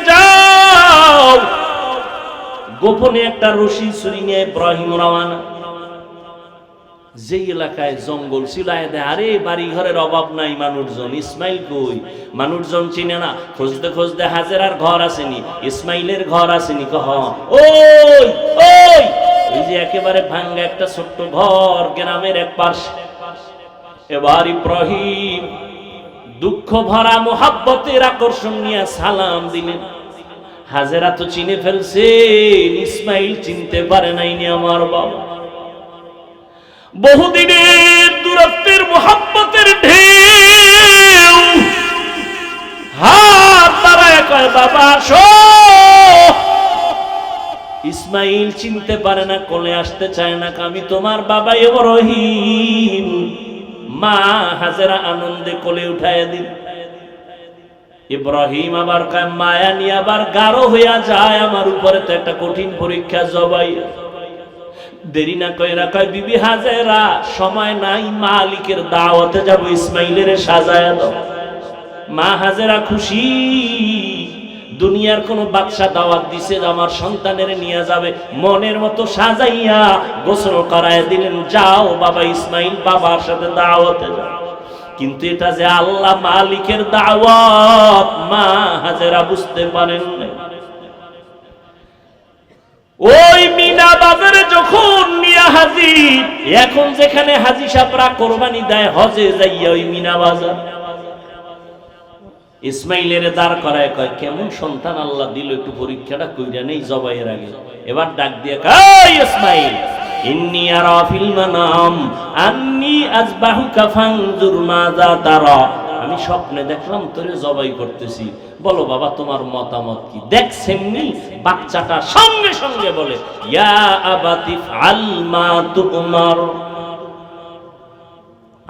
যাও। গোপনে একটা রশি ছুরি নিয়ে ইব্রাহিম রওনা। যে এলাকায় জঙ্গল ছিল, আরে বাড়ি ঘরের অভাব নাই, মানুষজন, ইসমাইল কই? মানুষজন চিনে না। খুঁজতে খুঁজতে হাজেরার ঘর আসেনি, ইসমাইলের ঘর আসেনি। কহ ওই ওই ওই যে একেবারে ভাঙ্গা একটা ছোট্ট ঘর গ্রামের এক পাশে। এবার ইব্রাহিম দুঃখ ভরা মোহাব্বতের আকর্ষণ নিয়ে সালাম দিলেন। হাজেরা তো চিনে ফেলছে, ইসমাইল চিনতে পারে নাইনি আমার বাবা। বহুদিনের দূরত্বের মোহাব্বতের ঢেউ হাত বাড়ায় কয় বাবা আসো। ইসমাইল চিনতে পারে না, কোলে আসতে চায় না। আমি তোমার বাবা ইব্রাহিম। মা হাজেরা আনন্দে কোলে উঠায় দিল। ইব্রাহিম আবার কয় মায়া নিয়ে আবার গাঢ় হইয়া যায় আমার উপরে, তো একটা কঠিন পরীক্ষা জবাই। দেরি না কইরা কয় বিবি হাজেরা সময় নাই, মালিকের দাওয়াতে যাব, ইসমাইলের সাজায়া দাও। মা হাজেরা খুশি, দুনিয়ার কোন বাদশা দাওয়াত দিছে আমার সন্তানের নিয়ে যাবে, মনের মতো সাজাইয়া গোসল করায় দিলেন। যাও বাবা ইসমাইল বাবার সাথে দাওয়াতে যাও। কিন্তু এটা যে আল্লাহ মালিকের দাওয়াত, মা হাজেরা বুঝতে পারেন না। ওই মিনা বাজারে যখন নিয়া হাজির, এখন যেখানে হাজি সাহেবরা কোরবানি দেয় হজে যাইয়া, ওই মিনা বাজার ইসমাইলের দাঁড় করায় কয় কেমন সন্তান আল্লাহ দিল, একটু পরীক্ষাটা কইরা নেই জবাইয়ের আগে। এবার ডাক দিয়ে কয় ইসমাইল ইন্নী আরা ফিল মানাম আন্নী আযবাহুকা ফানজুর মাযা তারা। আমি স্বপ্নে দেখলাম তোরে জবাই করতেছি, বলো বাবা তোমার মতামত কি? দেখছেননি বাচ্চাটা সঙ্গে সঙ্গে বলে ইয়া আবাতি ফাল মা তুমার।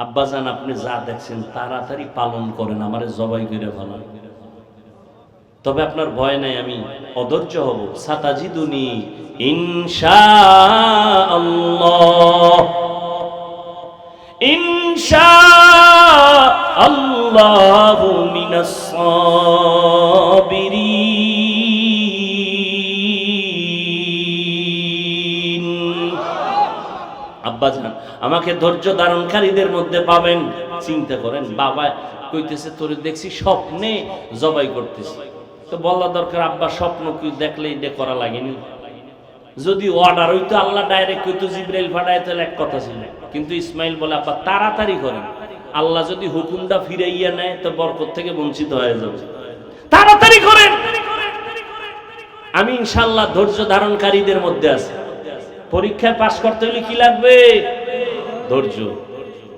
আব্বাজান আপনি যা দেখছেন তাড়াতাড়ি পালন করেন, আমারে জবাই করে ফেলান। তবে আপনার ভয় নাই, আমি অধৈর্য হব। সাতাজিদুনি ইনশাআল্লাহ, ইনশাআল্লাহু মিনাস সাবিরিন। আব্বাজান আমাকে ধৈর্য ধারণকারীদের মধ্যে পাবেন। চিন্তা করেন, বাবা কইতেছে তোরে দেখছি স্বপ্নে জবাই করতেছি, তো বলা দরকার আব্বা স্বপ্ন কি দেখলে এটা করা লাগেনি। যদি অর্ডার হইতো আল্লাহ ডাইরেক্ট কইতো জিবরাইল ফাটায় তাহলে এক কথা ছিল। কিন্তু ইসমাইল বলে আব্বা তাড়াতাড়ি করেন, আল্লাহ যদি হুকুমটা ফিরাইয়া নেয় তো বরকত থেকে বঞ্চিত হয়ে যাবে, তাড়াতাড়ি করেন। আমি ইনশাআল্লাহ ধৈর্য ধারণকারীদের মধ্যে আছি। পরীক্ষায় পাশ করতে হলে কি লাগবে? ধৈর্য।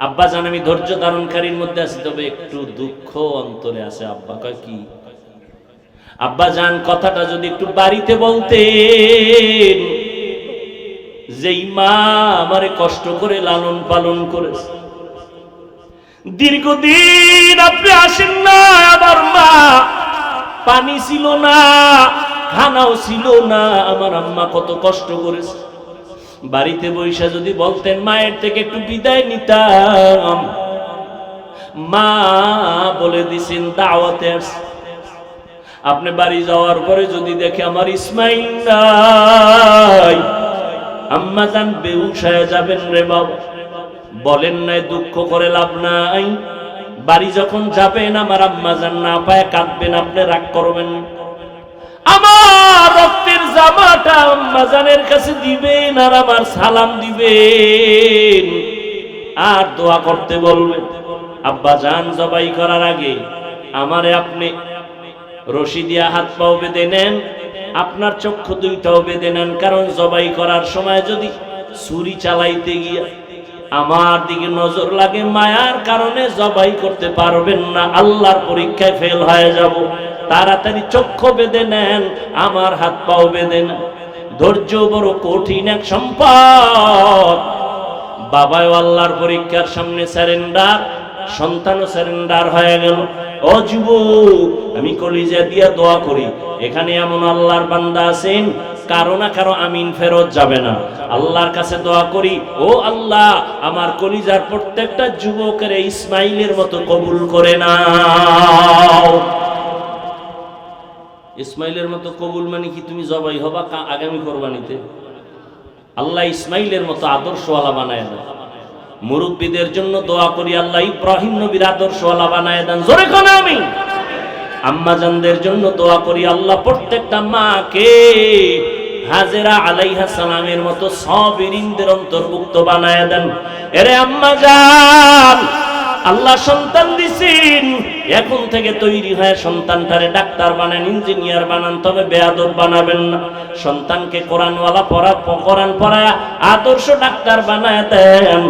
আব্বা জান আমি ধৈর্য ধারণকারীর মধ্যে আছি, তবে একটু দুঃখ অন্তরে আছে। আব্বা কয় কি? আব্বা জান কথাটা যদি একটু বাড়িতে বলতেন, যেই মা আমারে কষ্ট করে লালন পালন করেছে, দীর্ঘদিন আপনি আসেন না। আমার মা পানি ছিল না, খানাও ছিল না, আমার আম্মা কত কষ্ট করেছে। বাড়িতে বৈশা যদি বলতেন, মায়ের থেকে একটু বিদায় নিতাম। মা বলে দিছেন দাওয়াতে আসছে। আপনি বাড়ি যাওয়ার পরে যদি দেখে আমার ইসমাইল নাই, আম্মা জান বেহুশ হয়ে যাবেন রে বাবা। বলেন নাই দুঃখ করে লাভ নাই। বাড়ি যখন যাবেন আমার আম্মা জান না পায় কাঁদবেন, আপনি রাগ করবেন। আমার রক্তের জামাটা আম্মা জানের কাছে দিবেন আর আমার সালাম দিবেন আর দোয়া করতে বলবেন। আব্বা জান জবাই করার আগে আমারে আপনি রশি দিয়া হাত পাও বেঁধে নেন, আপনার চক্ষু দুইটাও বেঁধে নেন। কারণ জবাই করার সময় যদি ছুরি চালাইতে গিয়া আমার দিকে নজর লাগে, মায়ার কারণে জবাই করতে পারবেন না, আল্লাহর পরীক্ষায় ফেল হয়ে যাব। তাড়াতাড়ি চক্ষু বেঁধে নেন, আমার হাত পাও বেঁধে নেন। ধৈর্য বড় কঠিন এক সম্পদ। বাবাও আল্লাহর পরীক্ষার সামনে স্যারেন্ডার, সন্তানও স্যারেন্ডার হয়ে গেল। ও যুবক, আমি কলিজা দিয়া দোয়া করি, এখানে এমন আল্লাহর বান্দা আছেন কারো না কারো আমিন ফেরত যাবে না। আল্লাহর কাছে দোয়া করি, ও আল্লাহ আমার কলিজার প্রত্যেকটা যুবকের ইসমাইলের মতো কবুল করে নাও। ইসমাইলের মতো কবুল মানে কি তুমি জবাই হবা আগামী কোরবানিতে? আল্লাহ ইসমাইলের মতো আদর্শওয়ালা বানায় দেন। মুরব্বীদের জন্য দোয়া করি আল্লাহ ইব্রাহিম নবীর আদর্শওয়ালা বানায় দেন। জোরে কোন আমি। আম্মাজানদের জন্য দোয়া করি আল্লাহ প্রত্যেকটা মাকে হাজেরা আলাইহা সালামের মতো সাবিরিনদের অন্তর্ভুক্ত বানায় দেন। এরে আম্মাজান, আল্লাহ সন্তান দিছেন, এখন থেকে তৈরি হয়ে সন্তানটারে ডাক্তার বানান, ইঞ্জিনিয়ার বানান, তবে বেয়াদব বানাবেন না। সন্তানকে কোরআনওয়ালা কোরআন পড়ায় আদর্শ ডাক্তার বানায় দেন।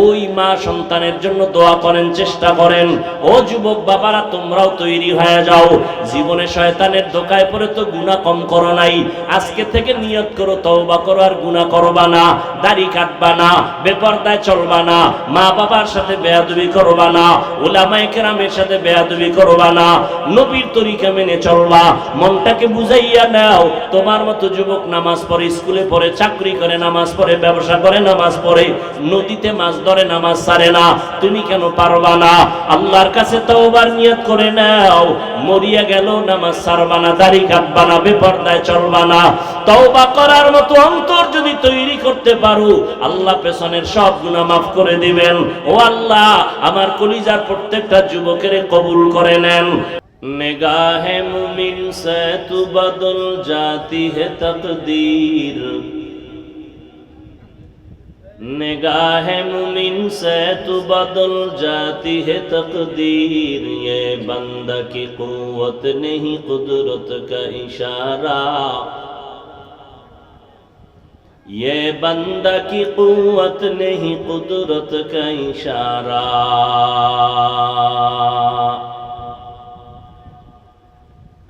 ওই মা সন্তানের জন্য দোয়া করেন, চেষ্টা করেন। ও যুবক বাবারা, তোমরাও তৈরি হয়ে যাও। জীবনে শয়তানের ধোঁকায় পড়ে তো গুনাহ কম করো নাই, আজকে থেকে নিয়ত করো তওবা করো, আর গুনাহ করবা না, দাড়ি কাটবা না, বেপরদায় চলবা না, মা বাবার সাথে বেয়াদবি করবা না, উলামায়ে কেরামের সাথে বেয়াদবি করবা না, নবীর তরিকা মেনে চলবা। মনটাকে বুঝাইয়া নাও। তোমার মতো যুবক নামাজ পড়ে, স্কুলে পড়ে, চাকরি করে নামাজ পড়ে, ব্যবসা করে নামাজ পড়ে, নদীতে মাছ ধরে নামাজ ছাড়ে না, তুমি কেন পারবা না? আল্লাহর কাছে তওবার নিয়ত করে নাও। মরিয়া গেল নামাজ ছাড়বা না, দাড়ি কাটবা না, বেপরদায় চলবা না। তওবা করার মতো অন্তর যদি তৈরি করতে পারো, আল্লাহ পেছনের সব গুনাহ মাফ করে দিবেন। ও আল্লাহ, আমার কলিজার প্রত্যেকটা যুবকের কবুল করে নেন। নিগাহে মুমিন সে তু বদল জাতি হে তকদীর, निगाह मुमिन से तू बदल जाती है तकदीर, ये बंदा की कुव्वत नहीं कुदरत का इशारा, ये बंदा की कुव्वत नहीं कुदरत का इशारा।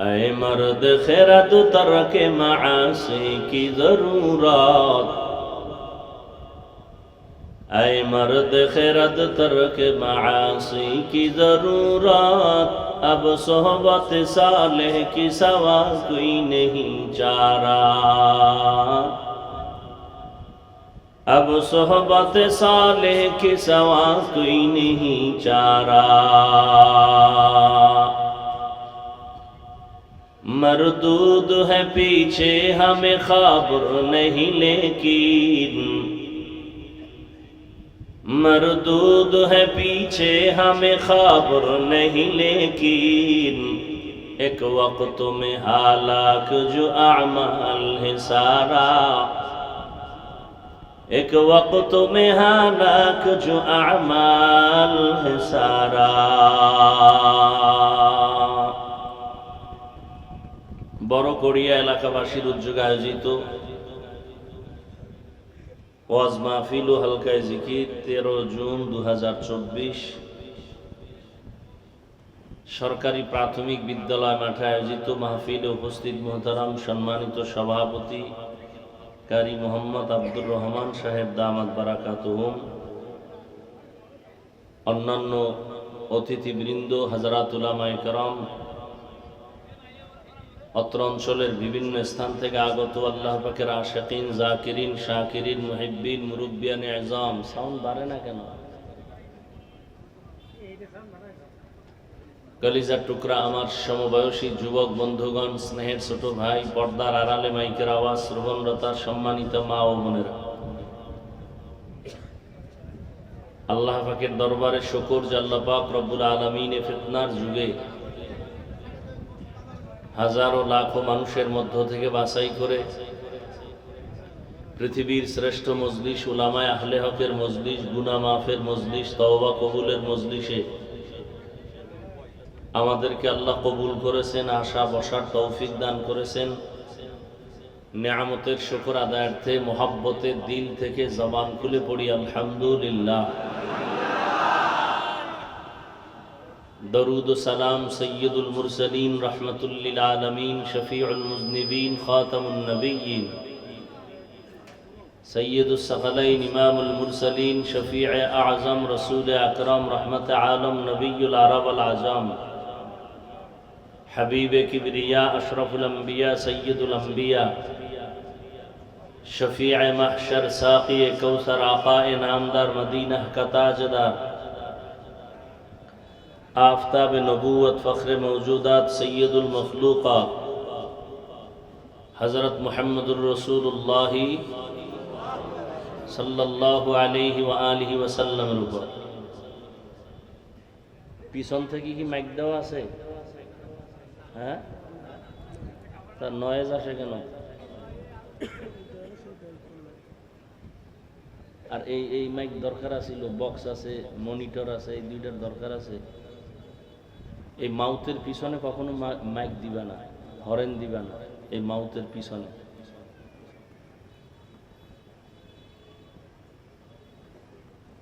ऐ मर्द खैरत तर्क मासी की जरूरत, ऐ मर्द खैरत तर्क मासी की जरूरत, अब सोहबत सालेह की सवा कोई नहीं चारा, अब सोहबत सालेह की सवा कोई नहीं चारा। मरदूद है पीछे हमें खबर नहीं, लेकिन मरदूद है पीछे हमें खबर नहीं, लेकिन एक वक्त में हालाक जो अमाल है सारा, एक वक्त में हालाक जो अमाल है सारा। বড়কড়িয়া এলাকাবাসীর উদ্যোগে আয়োজিত ওয়াজ মাহফিল ও হালকায়ে জিকির 13 জুন 2024 সরকারি প্রাথমিক বিদ্যালয় মাঠে আয়োজিত মাহফিলে উপস্থিত মুহতারাম সম্মানিত সভাপতি কারি মোহাম্মদ আব্দুর রহমান সাহেব দামাত বারাকাতুহুম, অন্যান্য অতিথিবৃন্দ, হযরত উলামায়ে কেরাম, অত্র অঞ্চলের বিভিন্ন স্থান থেকে আগত আল্লাহ পাকের আশিকিন, জাকিরিন, শাকিরিন, মুহিব্বিন, মুরব্বিয়ানে আযম। সাউন্ড বাড়ে না কেন? কলিজার টুকরা আমার সমবয়সী যুবক বন্ধুগণ, স্নেহের ছোট ভাই, পর্দার আড়ালে মাইকের আওয়াজ শ্রবণরতা সম্মানিত মা ও বোনেরা, আল্লাহ পাকের দরবারে শুকর যে আল্লাহ পাক রব্বুল আলামিন ফিতনার যুগে হাজারো লাখো মানুষের মধ্য থেকে বাছাই করে পৃথিবীর শ্রেষ্ঠ মজলিস, উলামায়ে আহলে হকের মজলিস, গুনাহ মাফের মজলিস, তওবা কবুলের মজলিসে আমাদেরকে আল্লাহ কবুল করেছেন, আশা বসার তৌফিক দান করেছেন। নেয়ামতের শুকর আদায়ার্থে মোহাব্বতের দিল থেকে জবান খুলে পড়ি আলহামদুলিল্লাহ। दरूद सलाम सय्यदुल मुरसलीन रहमतुल लिल आलमीन शफीउल मुज़निबीन खातमुन नबिय्यीन सय्यदुस सकलैन इमामुल मुरसलीन शफीअ आज़म रसूल अकरम रहमत आलम नबियुल अरब वल आज़म हबीब किबरिया अशरफुल अंबिया सय्यदुल अंबिया शफीअ महशर साक़ी कौसर आक़ाए नामदार मदीना का ताजदार आफ़ताब नबूवत फ़ख्र मौजूदात सय्यदुल मखलूक़ात হযরত মুহাম্মদুর রাসূলুল্লাহ সাল্লাল্লাহু আলাইহি ওয়া আলিহি ওয়াসাল্লামের উপর। পিছন থেকে কি মাইক দেওয়া আছে? হ্যাঁ, তার নয়েজ আসে কেন? আর এই মাইক দরকার আছিল, বক্স আছে, মনিটর আছে, এই দুইটার দরকার আছে। এই মাউথের পিছনে কখনো মাইক দিবা না, হরেন দিবা না, এই মাউথের পিছনে।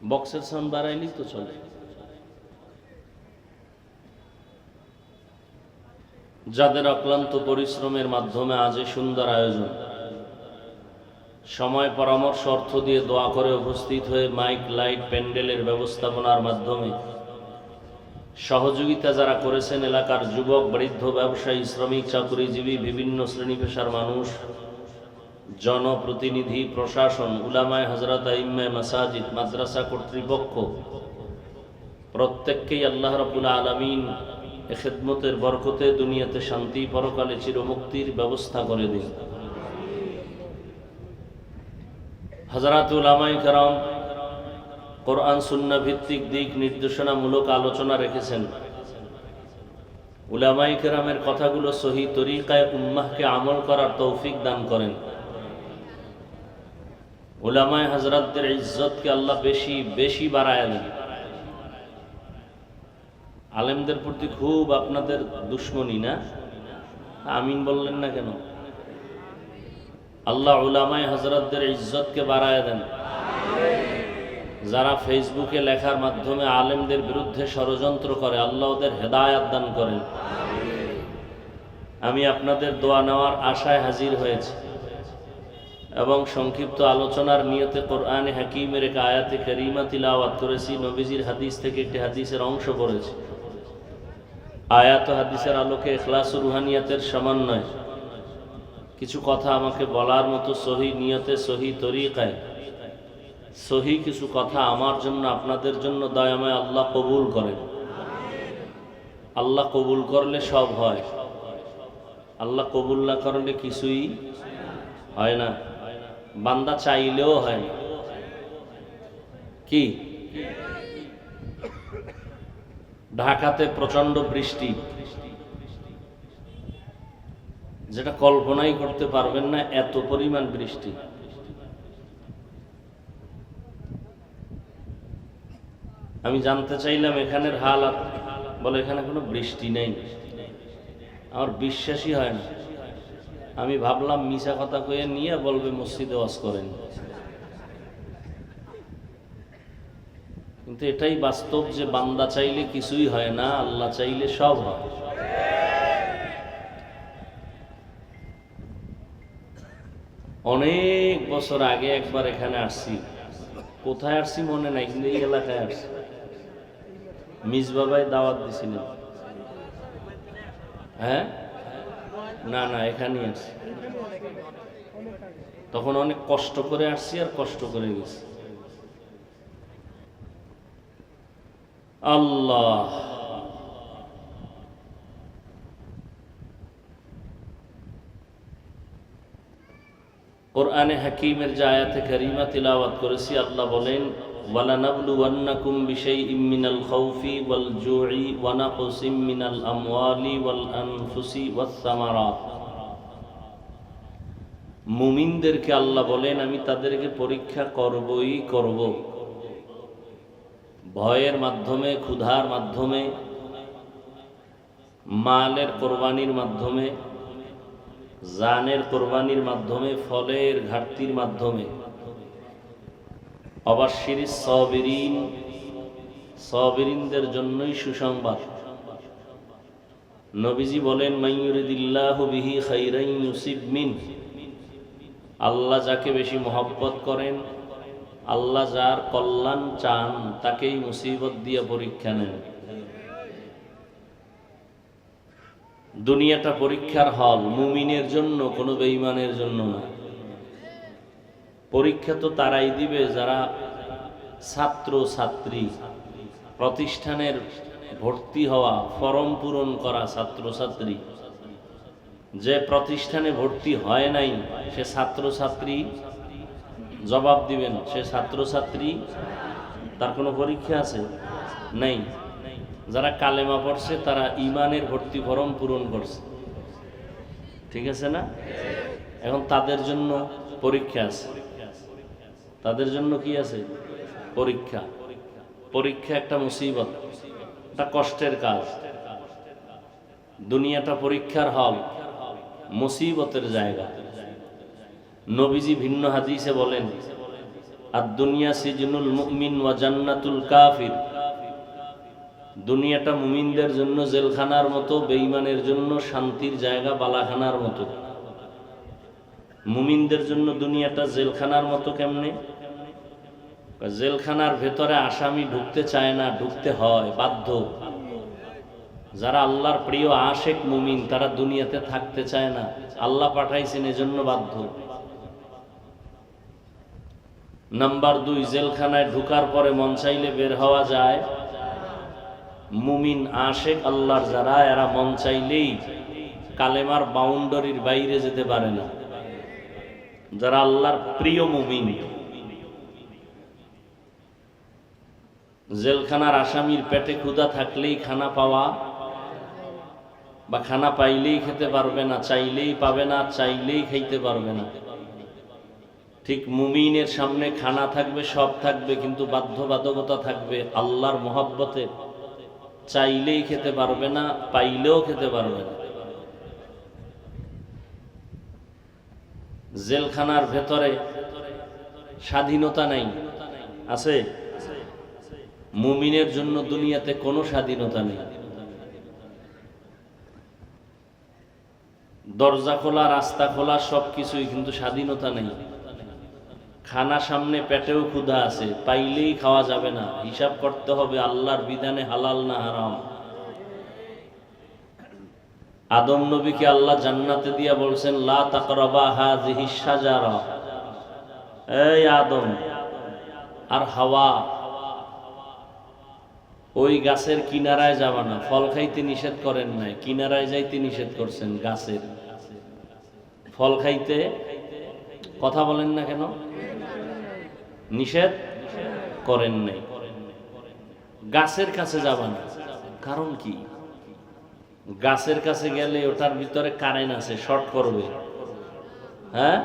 বক্সের সাউন্ড বাড়াইলি তো চলে। যাদের অক্লান্ত পরিশ্রমের মাধ্যমে আজ এই সুন্দর আয়োজন, সময় পরামর্শ অর্থ দিয়ে দোয়া করে উপস্থিত হয়ে মাইক লাইট প্যান্ডেলের ব্যবস্থাপনার মাধ্যমে সহযোগিতা যারা করেছেন, এলাকার যুবক, বৃদ্ধ, ব্যবসায়ী, শ্রমিক, চাকুরিজীবী, বিভিন্ন শ্রেণী পেশার মানুষ, জনপ্রতিনিধি, প্রশাসন, উলামায়ে হযরত, আইম্মায়ে মাসাজিদ, মাদ্রাসা কর্তৃপক্ষ, প্রত্যেককেই আল্লাহ রাব্বুল আলামিন এ খেদমতের বরকতে দুনিয়াতে শান্তি, পরকালে চিরমুক্তির ব্যবস্থা করে দিন। হযরত উলামায়ে কেরাম কোরআন সুন্নাহ ভিত্তিক দিক নির্দেশনামূলক আলোচনা রেখেছেন। উলামায়ে কেরামের কথাগুলো সহি তরিকায় উম্মাহকে আমল করার তৌফিক দান করেন। উলামায়ে হযরতদের ইজ্জতকে আল্লাহ বেশি বেশি বাড়ায় দেন। আলেমদের প্রতি খুব আপনাদের দুশ্মনী না? আমিন বললেন না কেন? আল্লাহ উলামায়ে হযরতদের ইজ্জতকে বাড়ায় দেন। যারা ফেসবুকে লেখার মাধ্যমে আলেমদের বিরুদ্ধে ষড়যন্ত্র করে, আল্লাহ ওদের হেদায়েত দান করেন। আমি আপনাদের দোয়া নেওয়ার আশায় হাজির হয়েছি এবং সংক্ষিপ্ত আলোচনার নিয়তে কোরআনে হাকিমের এক আয়াতে কারিমা তিলাওয়াত করেছি। নবীজির হাদিস থেকে একটি হাদিসের অংশ পড়েছি। আয়াত ও হাদিসের আলোকে ইখলাস ও রুহানিয়াতের সমন্বয় কিছু কথা আমাকে বলার মতো সহি নিয়তে, সহি তরিকায়, সহি কিছু কথা আমার জন্য, আপনাদের জন্য দয়াময় আল্লাহ কবুল করেন। আল্লাহ কবুল করলে সব হয়, আল্লাহ কবুল না করলে কিছুই হয় না। বান্দা চাইলেও হয় না। কি ঢাকাতে প্রচন্ড বৃষ্টি, যেটা কল্পনাই করতে পারবেন না, এত পরিমাণ বৃষ্টি। আমি জানতে চাইলাম এখানের হাল, বলে এখানে কোনো বৃষ্টি নেই। আমার বিশ্বাসই হয় না। আমি ভাবলাম মিছা কথা কয়ে নিয়ে বলবে মসজিদে ওয়াজ করেন, কিন্তু এটাই বাস্তব যে বান্দা চাইলে কিছুই হয় না, আল্লাহ চাইলে সব হয়। অনেক বছর আগে একবার এখানে আসছি, কোথায় আসছি মনে নাই, কিন্তু এই এলাকায় আসছি। মিসবাবাই দাওয়াত দিছিলেন। হ্যাঁ, না না, এখানেই আসছি। তখন অনেক কষ্ট করে আসছি আর কষ্ট করে গেছি। আল্লাহ কোরআনে হাকিমের যে আয়াতে কারিমা তিলাওয়াত করেছি, আল্লাহ বলেন, ওয়ালানাবলুওয়ান্নাকুম বিশাইইম মিনাল খাউফি ওয়াল জুই ওয়া নাকসিম মিনাল আমওয়ালি ওয়াল আনফুসি ওয়াস সামারাত। মুমিনদেরকে আল্লাহ বলেন, আমি তাদেরকে পরীক্ষা করবই করব। ভয়ের মাধ্যমে, ক্ষুধার মাধ্যমে, মালের কোরবানির মাধ্যমে, জানের কোরবানির মাধ্যমে, ফলের ঘাটতির মাধ্যমে। অবাশশিরিস সাবিরিন, সাবিরিনদের জন্যই সুসংবাদ। নবীজি বলেন, মাইয়ুরিদিল্লাহু বিহি খাইরান ইউসিব মিন। আল্লাহ যাকে বেশি মহব্বত করেন, আল্লাহ যার কল্যাণ চান, তাকেই মুসিবত দিয়ে পরীক্ষা নেন। দুনিয়াটা পরীক্ষার হল, মুমিনের জন্য, কোনো বেঈমানের জন্য না। পরীক্ষা তো তারাই দিবে যারা ছাত্র ছাত্রী, প্রতিষ্ঠানের ভর্তি হওয়া, ফরম পূরণ করা ছাত্র ছাত্রী। যে প্রতিষ্ঠানে ভর্তি হয় নাই সে ছাত্রছাত্রী জবাব দিবেন, সে ছাত্রছাত্রী, তার কোনো পরীক্ষা আছে? নাই। যারা কালেমা পড়ছে তারা ইমানের ভর্তি ফরম পূরণ করছে, ঠিক আছে না? এখন তাদের জন্য পরীক্ষা আছে, তাদের জন্য কি আছে? পরীক্ষা। পরীক্ষা একটা মুসিবত, একটা কষ্টের কাজ। দুনিয়াটা পরীক্ষার হল, মুসিবতের জায়গা। নবীজি ভিন্ন হাদিসে বলেন, আর দুনিয়া সিজনুল মুমিন ওয়া জান্নাতুল কাফির। দুনিয়াটা মুমিনদের জন্য জেলখানার মতো, বেঈমানের জন্য শান্তির জায়গা বালাখানার মতো। মুমিনদের জন্য দুনিয়াটা জেলখানার মতো কেমনে? জেলখানার ভেতরে আসামি ঢুকতে চায় না, ঢুকতে হয়, বাধ্য। যারা আল্লাহর প্রিয় আশেক মুমিন তারা দুনিয়াতে থাকতে চায় না, আল্লাহ পাঠাইছেন এজন্য বাধ্য। নাম্বার 2, জেলখানায় ঢুকার পরে মন চাইলে বের হওয়া যায়। মুমিন আশেক আল্লাহর যারা, এরা মন চাইলেই কালেমার বাউন্ডারির বাইরে যেতে পারে না। যারা আল্লাহর প্রিয় মুমিন, জেলখানার আসামির পেটে ক্ষুধা থাকলেই খানা পাওয়া, বা খানা পাইলেই খেতে পারবে না, চাইলেই পাবে না, চাইলেই খাইতে পারবে না। ঠিক মুমিনের সামনে খানা থাকবে, সব থাকবে, কিন্তু বাধ্যবাধকতা থাকবে আল্লাহর মহব্বতে। চাইলেই খেতে পারবে না, পাইলেও খেতে পারবে না। জেলখানার ভেতরে স্বাধীনতা নাই, আছে? মুমিনের জন্য দুনিয়াতে কোনো স্বাধীনতা নেই। দরজা খোলা, রাস্তা খোলা, সবকিছুই, কিন্তু স্বাধীনতা নেই। খানা সামনে, পেটেও ক্ষুধা আছে, পাইলেই খাওয়া যাবে না, হিসাব করতে হবে আল্লাহর বিধানে হালাল না হারাম। আদম নবীকে আল্লাহ জান্নাতে দিয়া বলছেন, লা তাকরাবা হাযিহিশ শাজারা, এই আদম আর হাওয়া ওই গাছের কিনারায় যাবা না। ফল খাইতে নিষেধ করেন নাই, কিনারায় যাইতে নিষেধ করছেন। গাছের ফল খাইতে কথা বলেন না কেন? নিষেধ করেন নাই। গাছের কাছে যাবা না, কারণ কি? গাছের কাছে গেলে ওটার ভিতরে কারেন্ট আছে, শর্ট করবে। হ্যাঁ,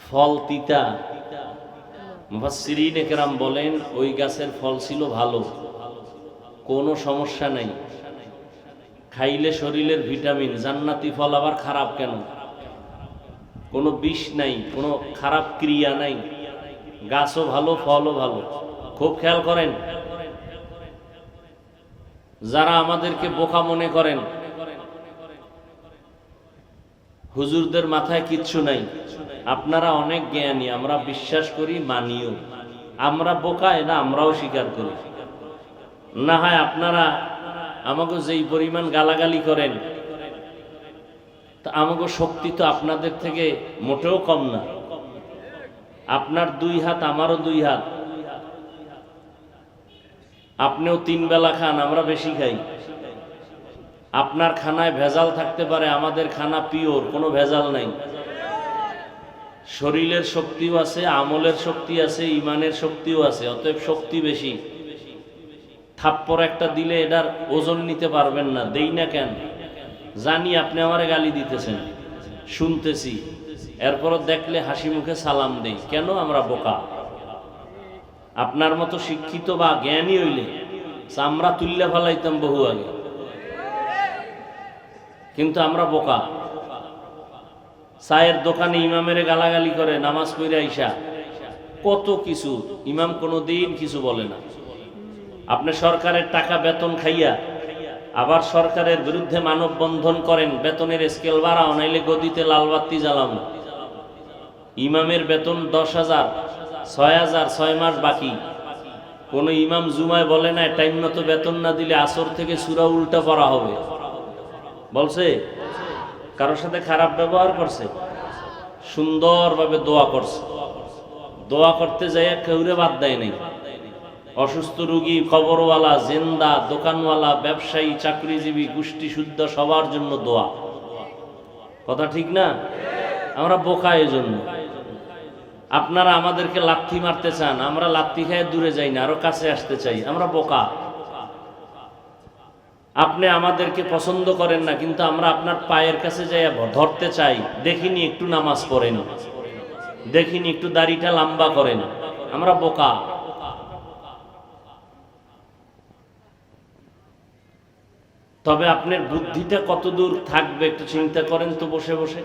ফল তিতা। মুফাসসিরিনে কেরাম বলেন ওই গাছের ফল ছিল ভালো, কোনো সমস্যা নাই, খাইলে শরীরের ভিটামিন। জান্নাতি ফল আবার খারাপ কেন? কোনো বিষ নাই, কোনো খারাপ ক্রিয়া নাই, গাছও ভালো, ফলও ভালো। খুব খেয়াল করেন, যারা আমাদেরকে বোকা মনে করেন, হুজুরদের মাথায় কিচ্ছু নাই, আপনারা অনেক জ্ঞানী, আমরা বিশ্বাস করি, মানিও। আমরা বোকা, এটা আমরাও স্বীকার করি। না হয় আপনারা আমাকে যেই পরিমাণ গালাগালি করেন, তা আমাকে শক্তি তো আপনাদের থেকে মোটেও কম না। আপনার 2 হাত, আমারও 2 হাত। আপনিও 3 বেলা খান, আমরা বেশি খাই। আপনার খানায় ভেজাল থাকতে পারে, আমাদের খানা পিওর, কোনো ভেজাল নাই। শরীরের শক্তিও আছে, আমলের শক্তি আছে, ইমানের শক্তিও আছে, অতএব শক্তি বেশি। থাপ্পড় একটা দিলে এটার ওজন নিতে পারবেন না। দেই না কেন? জানি আপনি আমারে গালি দিতেছেন, শুনতেছি, এরপরও দেখলে হাসি মুখে সালাম দেই। কেন? আমরা বোকা। আপনার মতো শিক্ষিত বা জ্ঞানী হইলে চামড়া তুল্লা ফেলাইতাম বহু আগে, কিন্তু আমরা বোকা। চায়ের দোকানে ইমামের গালাগালি করে, নামাজ পড়ে আইসা কত কিছু, ইমাম কোনোদিন কিছু বলে না। আপনি সরকারের টাকা বেতন খাইয়া আবার সরকারের বিরুদ্ধে মানববন্ধন করেন, বেতনের স্কেল বাড়াও, নাইলে গদিতে লাল বাতি জ্বালাম। ইমামের বেতন 10,000, 6,000, 6 মাস বাকি। কোন ইমাম জুমায় বলে না টাইম মতো বেতন না দিলে আসর থেকে সূরা উল্টা পড়া হবে? বলছে? কারোর সাথে খারাপ ব্যবহার করছে? সুন্দরভাবে দোয়া করছে। দোয়া করতে যাইয়া কেউরে বাদ দেয় নাই। অসুস্থ রোগী, কবরওয়ালা, জেন্দা, দোকানওয়ালা, ব্যবসায়ী, চাকরিজীবী, গোষ্ঠী শুদ্ধ, সবার জন্য দোয়া। কথা ঠিক না? আমরা বোকা এজন্য। আপনারা আমাদেরকে লাথি মারতে চান, আমরা লাথি খেয়ে দূরে যাই না, আরো কাছে আসতে চাই, আমরা বোকা। আপনি আমাদেরকে পছন্দ করেন না, কিন্তু আমরা আপনার পায়ের কাছে যাই ধরতে চাই। দেখিনি একটু নামাজ পড়েন, দেখিনি একটু দাড়িটা লম্বা করেন, আমরা বোকা। তবে আপনার বুদ্ধিটা কতদূর থাকবে একটু চিন্তা করেন তো বসে বসে।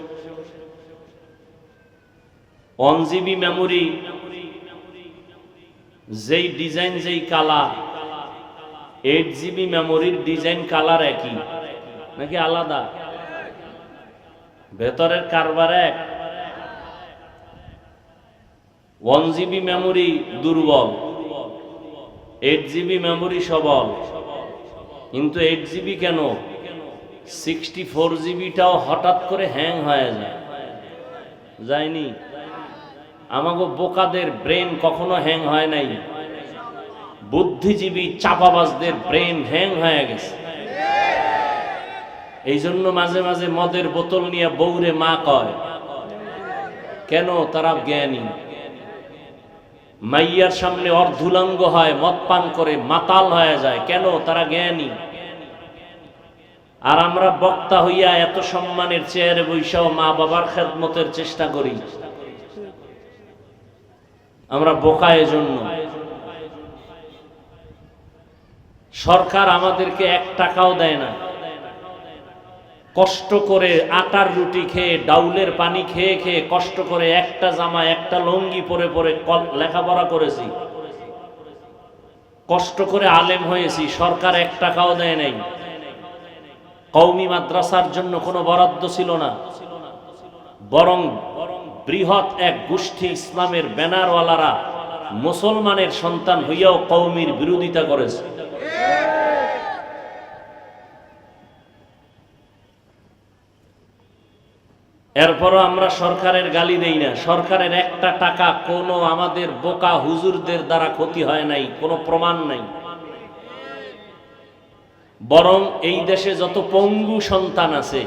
1 GB মেমোরি, যেই ডিজাইন যেই কালার, 8 GB মেমোরির ডিজাইন কালার একই নাকি আলাদা? ভেতরের কারবার এক। 1 GB মেমোরি দুর্বল, 8 GB মেমোরি সবল। কিন্তু 8 GB কেন, 64 GB-টাও হঠাৎ করে হ্যাং হয়ে যায়, যায়নি? আমাগো বোকাদের ব্রেন কখনো হ্যাং হয় নাই, বুদ্ধিজীবী চাপাবাজদের ব্রেন হ্যাং হয়ে গেছে। এই জন্য মাঝে মাঝে মদের বোতল নিয়ে বউরে মা কয়, কেন? তারা জ্ঞানী। মাইয়ার সামনে অর্ধুলাঙ্গ হয়, মদ পান করে মাতাল হয়ে যায়, কেন? তারা জ্ঞানী। আর আমরা বক্তা হইয়া এত সম্মানের চেয়ারে বৈশাও মা বাবার খেদমতের চেষ্টা করি, আমরা বোকা এজন্য। সরকার আমাদেরকে 1 টাকাও দেয় না, কষ্ট করে আটার রুটি খেয়ে ডাউলের পানি খেয়ে খেয়ে কষ্ট করে একটা জামা একটা লুঙ্গি পরে পরে লেখাপড়া করেছি, কষ্ট করে আলেম হয়েছি, সরকার 1 টাকাও দেয় নাই। কওমি মাদ্রাসার জন্য কোনো বরাদ্দ ছিল না, বরং বৃহৎ এক গোষ্ঠী ইসলামের ব্যানারওয়ালারা মুসলমানের সন্তান হইয়াও কওমির বিরোধিতা করেছে। এরপরও আমরা সরকারের গালি দেই না, সরকারের 1টা টাকা কোনো আমাদের বোকা হুজুরদের দ্বারা ক্ষতি হয় নাই, কোনো প্রমাণ নাই। বরং এই দেশে যত পঙ্গু সন্তান আছে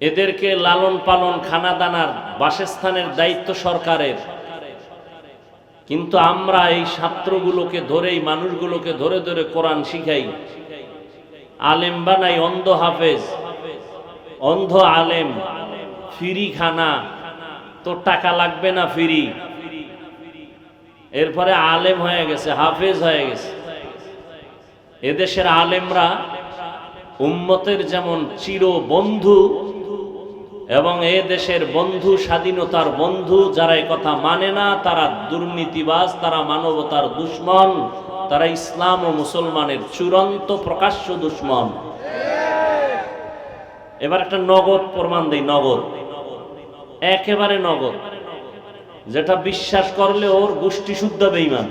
এদেরকে লালন পালন, খানা দানার, বাসস্থানের দায়িত্ব সরকারের। কিন্তু আমরা এই ছাত্রগুলোকে ধরে, এই মানুষগুলোকে ধরে ধরে কোরআন শিখাই, আলেম বানাই, অন্ধ হাফেজ, অন্ধ আলেম, ফ্রি খানা, তো টাকা লাগবে না ফ্রি। এরপরে আলেম হয়ে গেছে, হাফেজ হয়ে গেছে। এদেশের আলেমরা উম্মতের যেমন চির বন্ধু, এবং এ দেশের বন্ধু, স্বাধীনতার বন্ধু, যারা এই কথা মানে না তারা দুর্নীতিবাজ, তারা মানবতার দুশ্মন, তারা ইসলাম ও মুসলমানের চূড়ান্ত প্রকাশ্য দুশ্মন। এবার একটা নগদ প্রমাণ দেই, নগদ, একেবারে নগদ, যেটা বিশ্বাস করলে ওর গোষ্ঠী শুদ্ধ বেঈমান।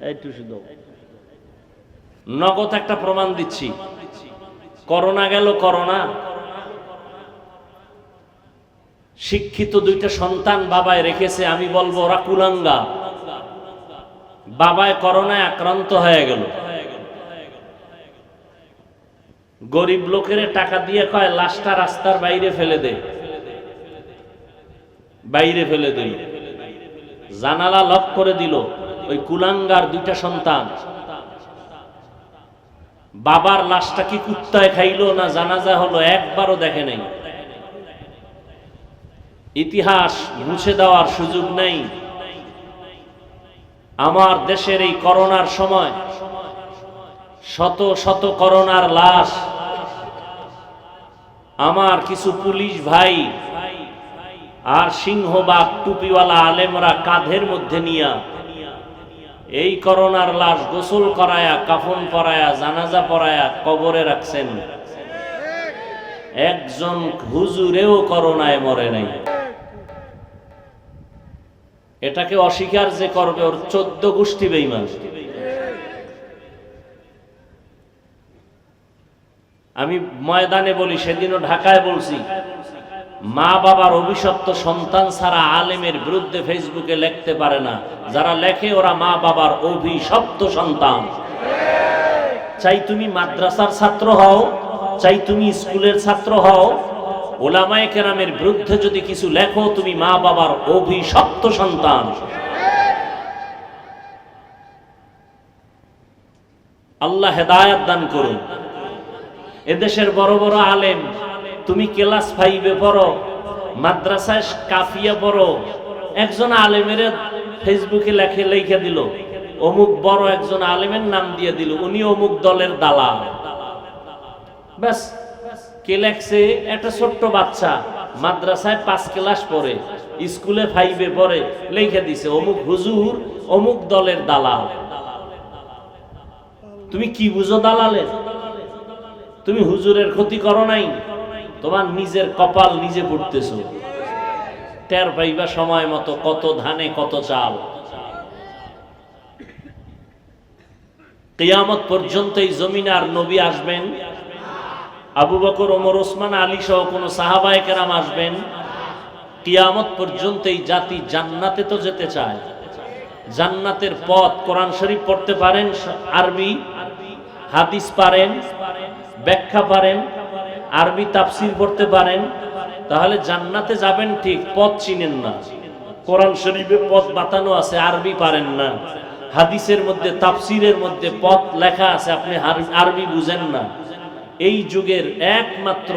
এইটু শুদ্ধ নগদ একটা প্রমাণ দিচ্ছি। করোনা গেল, করোনা, শিক্ষিত 2টা সন্তান বাবায় রেখেছে, আমি বলবো ওরা কুলাঙ্গা। বাবায় করোনায় আক্রান্ত হয়ে গেল, গরিব লোকের টাকা দিয়ে কয় লাশটা রাস্তার বাইরে ফেলে দে, বাইরে ফেলে দিল, জানালা লক করে দিল। ওই কুলাঙ্গার 2টা সন্তান বাবার লাশটা কি কুত্তায় খাইলো না জানাজা হলো একবারও দেখে নাই। ইতিহাস মুছে দেওয়ার সুযোগ নেই। আমার দেশের এই করোনার সময় শত শত করোনার লাশ আমার কিছু পুলিশ ভাই আর সিংহবাগ টুপিওয়ালা আলেমরা কাঁধের মধ্যে নিয়া এই করোনার লাশ গোসল করায়া, কাফন পরায়া, জানাজা পরায়া কবরে রাখছেন। একজন হুজুরেও করোনায় মরে নাই। এটাকে অস্বীকার যে করবে ওর 14 গোষ্ঠী বেঈমান। আমি ময়দানে বলি, সেদিনও ঢাকায় বলছি, মা বাবার অভিশপ্ত সন্তান ছাড়া আলেমের বিরুদ্ধে ফেসবুকে লিখতে পারে না। যারা লেখে ওরা মা বাবার অভিশপ্ত সন্তান। চাই তুমি মাদ্রাসার ছাত্র হও, চাই তুমি স্কুলের ছাত্র হও, ওলামায়ে কেরামের বিরুদ্ধে যদি কিছু লেখো, তুমি মা বাবার অভিশপ্ত সন্তান। আল্লাহ হেদায়েত দান করুন। এদেশের বড় বড় আলেম, তুমি ক্লাস 5-এ পড়ো, মাদ্রাসায় কাফিয়া পড়ো, একজন আলেমের ফেসবুকে লিখে দিল, অমুক বড় একজন আলেমের নাম দিয়ে দিল, উনি অমুক দলের দালাল। ব্যাস, কে লেখছে? একটা ছোট্ট বাচ্চা, মাদ্রাসায় 5 ক্লাস পড়ে, স্কুলে 5-এ পড়ে, লিখে দিছে অমুক হুজুর অমুক দলের দালাল। তুমি কি বুঝো দালালের? তুমি হুজুরের ক্ষতি করো নাই, তোমার নিজের কপাল নিজে পুড়তেছো। টের পাইবা সময় মতো কত ধানে কত চাল। কিয়ামত পর্যন্ত এই জমিনে আর নবী আসবেন? আবু বকর, ওমর, ওসমান, আলী সহ কোন সাহাবায়ে কেরাম আসবেন? কিয়ামত পর্যন্ত এই জাতি জান্নাতে তো যেতে চায়। জান্নাতের পথ, কোরআন শরীফ পড়তে পারেন, আরবি হাদিস পারেন, ব্যাখ্যা পারেন, আরবি তাফসীর পড়তে পারেন, তাহলে জান্নাতে যাবেন ঠিক, পথ চিনেন না। কোরআন শরীফে পথ বাতানো আছে, আরবি পারেন না। হাদিসের মধ্যে, তাফসীরের মধ্যে পথ লেখা আছে, আপনি আরবি বুঝেন না। এই যুগের একমাত্র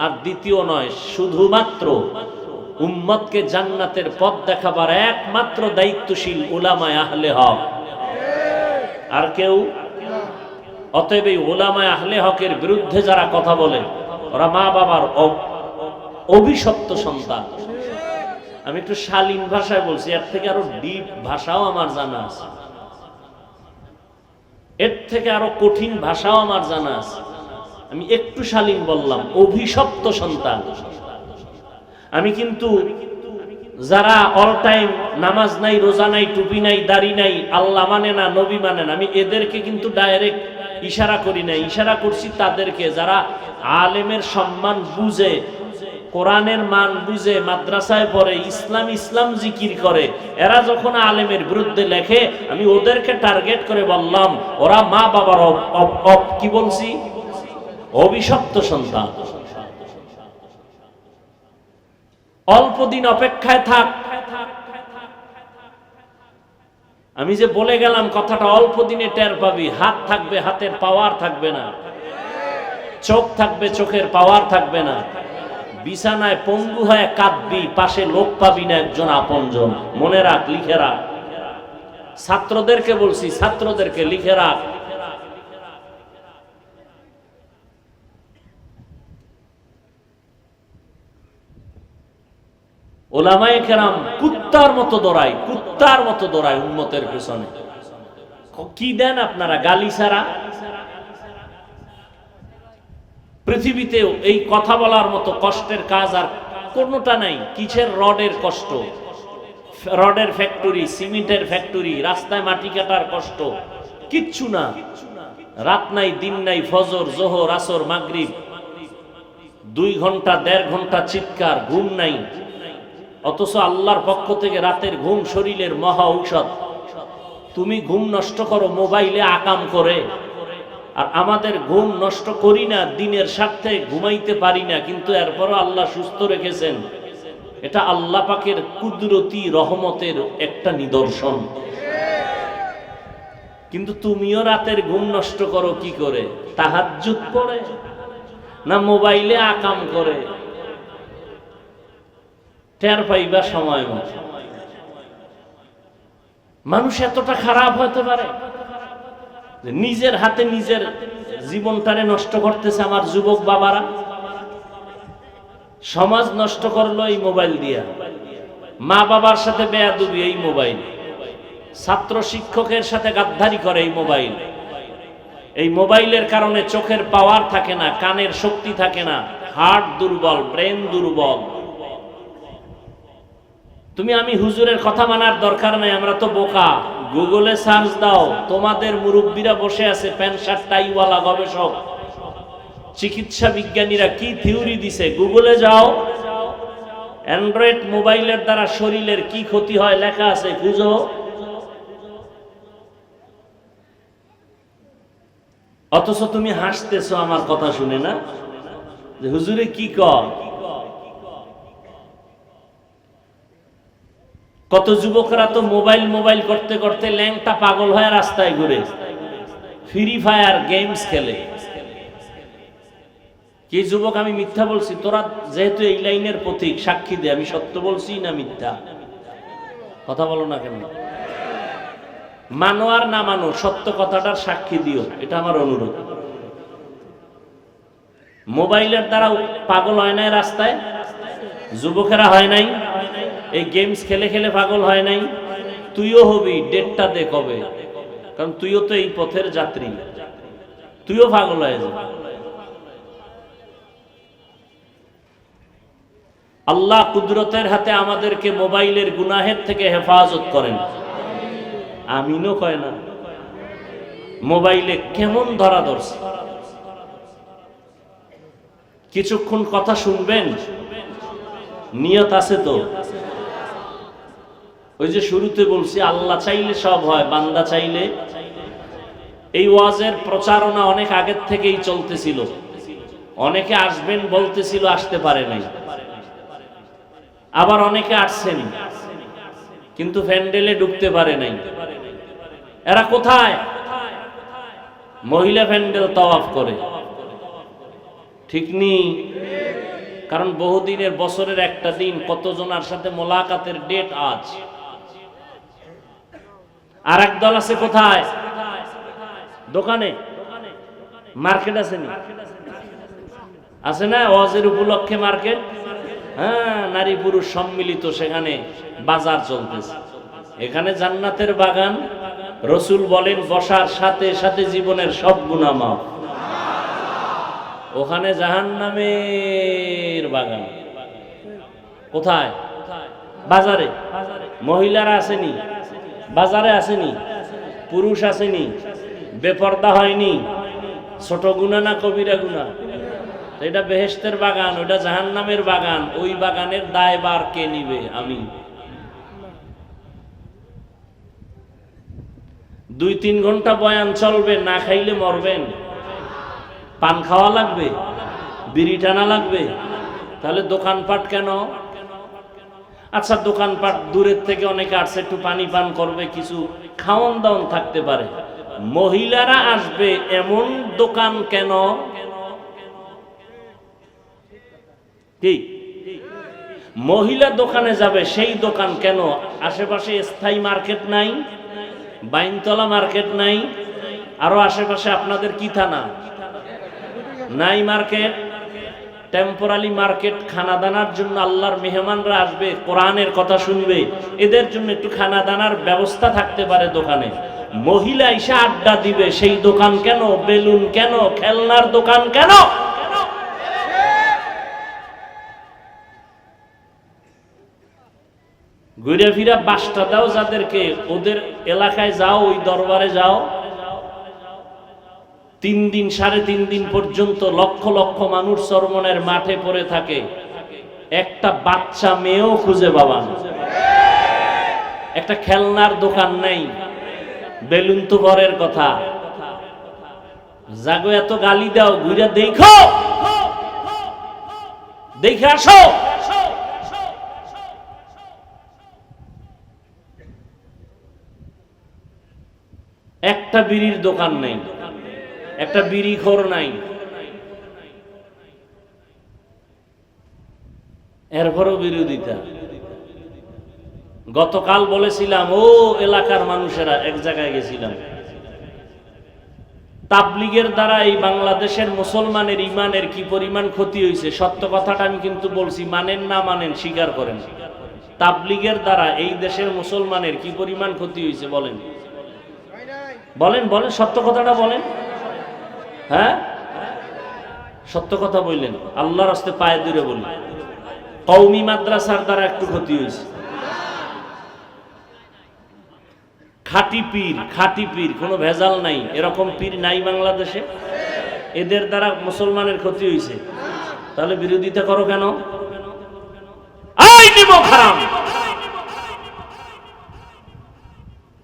আর দ্বিতীয় নয়, শুধুমাত্র উম্মতকে জান্নাতের পথ দেখাবার একমাত্র দায়িত্বশীল উলামায়ে আহলে হক, আর কেউ। অতএব এই উলামায়ে আহলে হকের বিরুদ্ধে যারা কথা বলে, ওরা মা বাবার অভিশপ্ত সন্তান। আমি একটু শালীন ভাষায় বলছি, এর থেকে আরো ডিপ ভাষাও আমার জানা আছে, এর থেকে আরো কঠিন ভাষাও আমার জানা আছে। আমি একটু শালীন বললাম, অভিশপ্ত সন্তান। আমি কিন্তু যারা অল টাইম নামাজ নাই, রোজা নাই, টুপি নাই, দাড়ি নাই, আল্লাহ মানে না, নবী মানে না, আমি এদেরকে কিন্তু ডাইরেক্ট ইশারা করি না। ইশারা করছি তাদেরকে যারা আলেমের সম্মান বুঝে, কোরআনের মান বুঝে, মাদ্রাসায় পড়ে, ইসলাম ইসলাম জিকির করে। এরা যখন আলেমের বিরুদ্ধে লেখে, আমি ওদেরকে টার্গেট করে বললাম, ওরা মা বাবার কি বলছি, অভিশপ্ত সন্তান। অল্প দিন অপেক্ষায় থাক। আমি যে বলে গেলাম কথাটা, অল্প দিনে টের পাবি। হাত থাকবে, হাতের পাওয়ার থাকবে না। চোখ থাকবে, চোখের পাওয়ার থাকবে না। বিছানায় পঙ্গু হয়ে কাঁদবি, পাশে লোক পাবি না একজন আপনজন। মনে রাখ, লিখে রাখ। ছাত্রদেরকে বলছি, ছাত্রদেরকে লিখে রাখ। ওলামায়ে কেরাম কুত্তার মতো দৌড়ায়, কুত্তার মতো দৌড়ায় উম্মতের পেছনে। কি দেন আপনারা? গালি ছাড়া। পৃথিবীতে এই কথা বলার মতো কষ্টের কাজ আর কোনটা নাই। কিসের রডের কষ্ট, রডের ফ্যাক্টরি, সিমেন্টের ফ্যাক্টরি, রাস্তায় মাটি কাটার কষ্ট, কিচ্ছু না। রাত নাই, দিন নাই, ফজর, জোহর, আসর, মাগরিব, 2 ঘন্টা 1.5 ঘন্টা চিৎকার, ঘুম নাই। অথচ আল্লাহর পক্ষ থেকে রাতের ঘুম শরীরের মহা ঔষধ। তুমি ঘুম নষ্ট করো মোবাইলে আকাম করে, আর আমাদের ঘুম নষ্ট করি না, দিনের স্বার্থে ঘুমাইতে পারি না, কিন্তু এরপরও আল্লাহ সুস্থ রেখেছেন। এটা আল্লাহ পাকের কুদরতি রহমতের একটা নিদর্শন। কিন্তু তুমিও রাতের ঘুম নষ্ট করো কি করে? তাহাজ্জুদ পড়ে না মোবাইলে আকাম করে? টের পাইবা সময় মতো। মানুষ এতটা খারাপ হতে পারে যে নিজের হাতে নিজের জীবনটারে নষ্ট করতেছে। আমার যুবক বাবারা সমাজ নষ্ট করলো এই মোবাইল দিয়া, মা বাবার সাথে বেয়াদবি এই মোবাইল, ছাত্র শিক্ষকের সাথে গাদ্দারি করে এই মোবাইল। এই মোবাইলের কারণে চোখের পাওয়ার থাকে না, কানের শক্তি থাকে না, হার্ট দুর্বল, ব্রেন দুর্বল। তুমি আমি হুজুরের কথা মানার দরকার নাই, আমরা তো বোকা। গুগলে সার্চ দাও, তোমাদের মুরব্বীরা বসে আছে, প্যান্ট শার্ট টাইওয়ালা গবেষক, চিকিৎসা বিজ্ঞানীরা কি থিওরি দিছে, গুগলে যাও। অ্যান্ড্রয়েড মোবাইলের দ্বারা শরীরের কি ক্ষতি হয় লেখা আছে, খুঁজো। অথচ তুমি হাসতেছো আমার কথা শুনে না, যে হুজুরে কি কয়। কত যুবকরা তো মোবাইল করতে করতে ল্যাংটা পাগল হয়ে রাস্তায় ঘুরে ফ্রি ফায়ার গেমস খেলে। কি যুবক, আমি মিথ্যা বলছি? তোরা যেহেতু এই লাইনের প্রতীক, সাক্ষী দে আমি সত্য বলছি না মিথ্যা। কথা বলো না কেন? মানো আর না মানো, সত্য কথাটার সাক্ষী দিও, এটা আমার অনুরোধ। মোবাইলের দ্বারা পাগল হয় নাই রাস্তায়? যুবকেরা হয় নাই? এই গেমস খেলে খেলে পাগল হয় নাই? তুইও হবি, ডেটটা দে কবে, কারণ তুইও তো এই পথের যাত্রী, তুইও পাগল হয়ে যাবে। আল্লাহ কুদরতের হাতে আমাদেরকে মোবাইলের গুনাহের থেকে হেফাজত করেন। আমিনও কয় না। মোবাইলে কেমন ধরা ধরছে, কিছুক্ষণ কথা শুনবেন, নিয়ত আছে তো? ওই যে শুরুতে বলছি, আল্লাহ চাইলে সব হয়, বান্দা চাইলে। এই ওয়াজের প্রচারণা অনেক আগের থেকেই চলতেছিল, অনেকে আসবেন বলতেছিল, আসতে পারে নাই। আবার অনেকে আসছেন কিন্তু প্যান্ডেলে ঢুকতে পারে নাই। এরা কোথায়? মহিলা প্যান্ডেল তাওয়াফ করে, ঠিক নেই? কারণ বহুদিনের, বছরের একটা দিন কতজনের সাথে মোলাকাতের ডেট আজ। আর এক দল আছে কোথায়? দোকানে, মার্কেট আছে নি? আছে না? ওয়াজের উপলক্ষে মার্কেট, হ্যাঁ, নারী পুরুষ সম্মিলিত, সেখানে বাজার চলতেছে। এখানে জান্নাতের বাগান, রসুল বলেন বসার সাথে সাথে জীবনের সব গুনাহ মাফ। ওখানে জাহান্নামের বাগান। কোথায়? বাজারে। মহিলারা আসেনি, বাজারে আসেনি, পুরুষ আসেনি, বেপর্দা হয়নি, ছোট গুনাহ না কবিরা গুনাহ? এটা বেহেশতের বাগান, ওটা জাহান্নামের বাগান। ওই বাগানের দায়ভার কে নিবে? আমি। 2-3 ঘন্টা বয়ান চলবে, না খাইলে মরবেন। পান খাওয়া লাগবে, বিড়ি টানা লাগবে, তাহলে দোকানপাট কেন? আচ্ছা, দোকানপাট দূরের থেকে অনেকে আসছে, একটু পানি পান করবে, কিছু খাওয়ান দাওয়ান থাকতে পারে। মহিলারা আসবে এমন দোকান কেন? ঠিক, মহিলা দোকানে যাবে সেই দোকান কেন? আশেপাশে স্থায়ী মার্কেট নাই? বাইনতলা মার্কেট নাই? আরো আশেপাশে আপনাদের কি থানা নাই মার্কেট? টেম্পোরারি মার্কেট, খানা দানার জন্য আল্লাহর মেহমানরা আসবে, কোরআনের কথা শুনবে, এদের জন্য একটু খানা দানার ব্যবস্থা থাকতে পারে দোকানে। মহিলা এসে আড্ডা দিবে, সেই দোকান কেন? বেলুন কেন? খেলনার দোকান কেন? ঘুরে ফিরা বাসটা দাও যাদেরকে, ওদের এলাকায় যাও, ওই দরবারে যাও। 3 দিন 3.5 দিন পর্যন্ত লক্ষ লক্ষ মানুষ চরমনের মাঠে পড়ে থাকে, একটা বাচ্চা মেয়েও খুঁজে পাবা না। একটা খেলনার দোকান নাই, বেলুন তো পরের কথা। জাগো, এত গালি দাও, ঘুরে দেখো, দেখে আসো। একটা বিড়ির দোকান নাই, একটা বিড়িখোর নাই, এরপরও বিরোধিতা। গতকাল বলেছিলাম, ও এলাকার মানুষেরা, এক জায়গায় গেছিলাম, তাবলীগের দ্বারা এই বাংলাদেশের মুসলমানের ইমানের কি পরিমাণ ক্ষতি হয়েছে। সত্য কথাটা আমি কিন্তু বলছি, মানেন না মানেন, স্বীকার করেন। তাবলীগের দ্বারা এই দেশের মুসলমানের কি পরিমাণ ক্ষতি হয়েছে বলেন, বলেন, বলেন, সত্য কথাটা বলেন। হ্যাঁ, সত্য কথা বললেন, আল্লাহর রাস্তে পায়ে দূরে বলি। কওমি মাদ্রাসার দ্বারা একটু ক্ষতি হয়েছে। খাঁটি পীর, খাঁটি পীর, কোনো ভেজাল নাই, এরকম পীর নাই বাংলাদেশে। এদের দ্বারা মুসলমানের ক্ষতি হয়েছে, তাহলে বিরোধিতা করো কেন? আই নিব হারাম,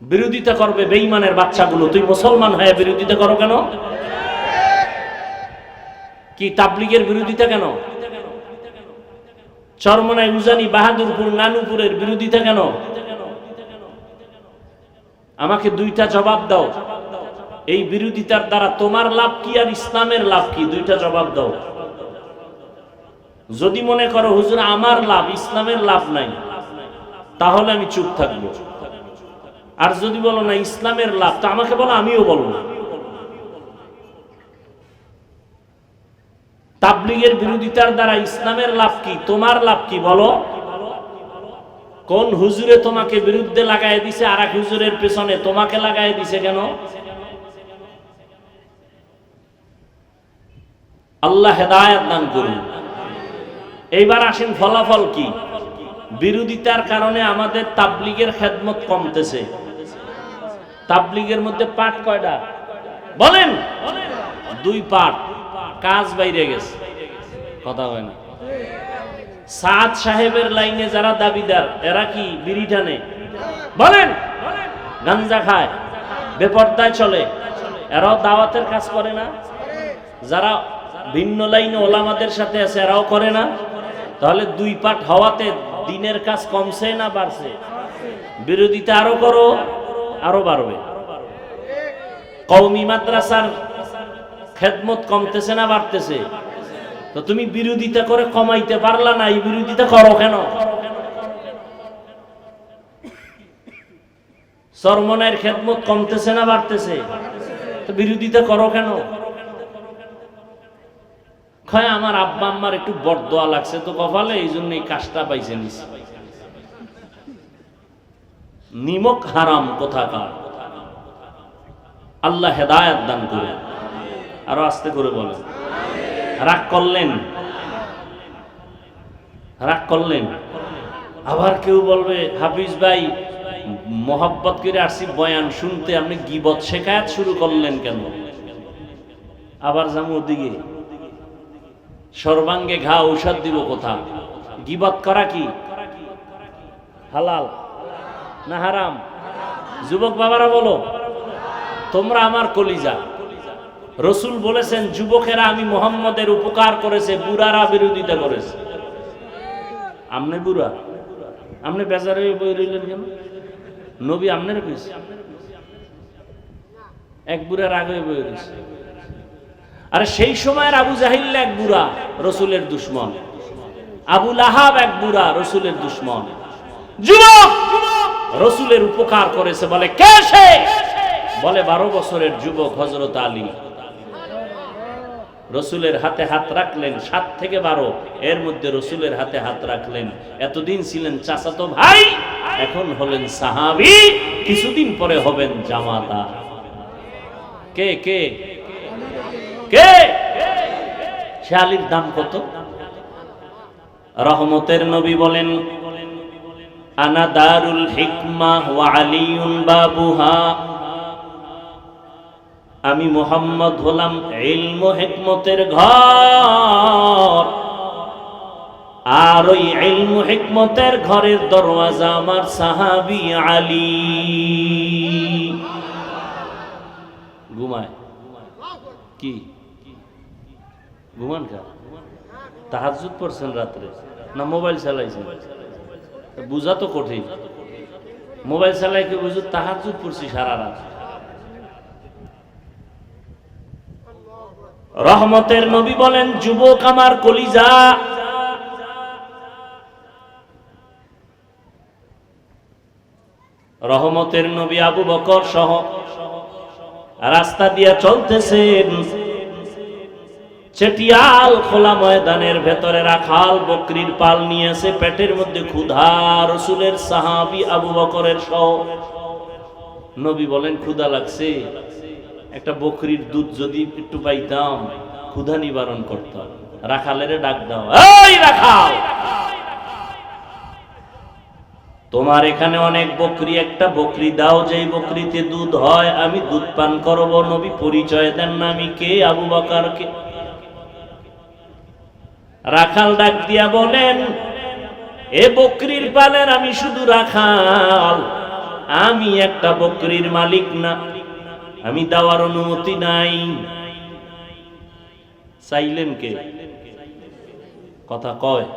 বিরোধিতা করবে বেঈমানের বাচ্চাগুলো, তুই মুসলমান হয়ে বিরোধিতা করো কেন? কি তাবলীগের বিরোধিতা কেন? চরমনাই, উজানি, বাহাদুরপুর, নানুপুরের বিরোধিতা কেন? আমাকে দুইটা জবাব দাও। এই বিরোধিতার দ্বারা তোমার লাভ কি আর ইসলামের লাভ কি? দুইটা জবাব দাও। যদি মনে করো হুজুর আমার লাভ, ইসলামের লাভ নাই, তাহলে আমি চুপ থাকবো। আর যদি বলো না ইসলামের লাভ, তা আমাকে বলো, আমিও বলবো। তাবলীগের বিরোধিতার দ্বারা ইসলামের লাভ কি, তোমার লাভ কি বলো? কোন হুজুরে তোমাকে বিরুদ্ধে লাগাই দিছে, আর এক হুজুরের পেছনে তোমাকে লাগাই দিছে কেন? আল্লাহ হেদায়েত দান করুন। এইবার আসেন ফলাফল কি? বিরোধিতার কারণে আমাদের তাবলীগের খেদমত কমতেছে। তাবলীগের মধ্যে পাঠ কয়টা বলেন? 2 পাঠ। কাজ বাইরে গেছে, কথা হয় না। সাদ সাহেবের লাইনে যারা দাবিদার, এরা কি বিড়ি টানে বলেন? গাঞ্জা খায়, বেপরদায় চলে, এরাও দাওয়াতের কাজ করে না? যারা ভিন্ন লাইনে ওলামাদের সাথে আছে, এরাও করে না? তাহলে 2 পাঠ হওয়াতে দিনের কাজ কমছে না বাড়ছে? বিরোধিতা আরো করো, আরো বাড়বে। কওমি মাদ্রাসার খেদমত কমতেছে না বাড়তেছে? তো তুমি বিরোধিতা করে কমাইতে পারলা না, এই বিরোধিতা করো কেন? চরমনাইয়ের খেদমত কমতেছে না বাড়তেছে? তো বিরোধিতা করো কেন? কয় আমার আব্বা আম্মার একটু বরদোয়া লাগছে তো কপালে, এই জন্য এই কাজটা পাইছে নিছে। নিমক হারাম কোথাকার। আল্লাহ হেদায়েত দান করুন। আরো আস্তে করে বলেন। রাগ করলেন, রাগ করলেন। আবার কেউ বলবে হাফিজ ভাই মোহাব্বত করে আসছি বয়ান শুনতে, আপনি গীবত শেখায়াত শুরু করলেন কেন? আবার যাবো ওদিকে, সর্বাঙ্গে ঘা ঔষধ দিব কোথা? গীবত করা কি হালাল না হারাম? যুবক বাবারা বলো, তোমরা আমার কলিজা। রসুল বলেছেন যুবকেরা আমি মুহাম্মদের উপকার করেছে, বুড়ারা বিরোধিতা করেছে। আমনে বুড়া, আমনে বেজারে বই রইলেন কেন? নবী আমনের কইছে, এক বুড়ার আগে বই রইছে। আরে সেই সময়ের আবু জাহিল এক বুড়া, রসুলের দুশ্মন। আবু লাহাব এক বুড়া, রসুলের দুশ্মন। যুবক রসুলের উপকার করেছে, বলে কে সে? বলে 12 বছরের যুবক হযরত আলী। রসুলের হাতে হাত রাখলেন, 7 থেকে 12 এর মধ্যে রসুলের হাতে হাত রাখলেন। এতদিন ছিলেন চাচাতো ভাই, এখন হলেন সাহাবী, কিছুদিন পরে হবেন জামাতা। কে কে কে? সে আলীর দাম কত? রহমতের নবী বলেন আনা দারুল হিকমা ওয়া আলিউন বাবুহা। আমি মুহাম্মদ হলাম ইলম ও হিকমতের ঘর, আর ওই ইলম ও হিকমতের ঘরের দরওয়াজা আমার সাহাবী আলী। ঘুমায় কি? ঘুমান কা? তাহাজ্জুদ পড়ছেন রাত্রে না মোবাইল চালাইছেন? বুঝা তো কঠিন। মোবাইল চালাই কি বুঝো তাহাজ্জুদ পড়ছি সারা রাত? রহমতের নবী বলেন যুবক আমার কলিজা, রহমতের নবী আবু বকর সহ রাস্তা দিয়া চলতেছেন। চেটিয়াল খোলা ময়দানের ভেতরে রাখাল বকরির পাল নিয়েছে, পেটের মধ্যে ক্ষুধা। রসুলের সাহাবী আবু বকরের সহ। নবী বলেন ক্ষুধা লাগছে, একটা বকরির দুধ যদি একটু পাইতাম ক্ষুধা নিবারণ করতাম। রাখালের ডাক দাও, এই রাখাল, তোমার এখানে অনেক বকরি, একটা বকরি দাও যেই বকরিতে দুধ হয়, আমি দুধ পান করব। নবী পরিচয় দেন না আমি কে, আবু বকর কে। রাখাল ডাক দিয়া বলেন এ বকরির পালের আমি শুধু রাখাল, আমি একটা বকরির মালিক না, আমি দেওয়ার অনুমতি নাই। চাইলেন কে? কথা কয়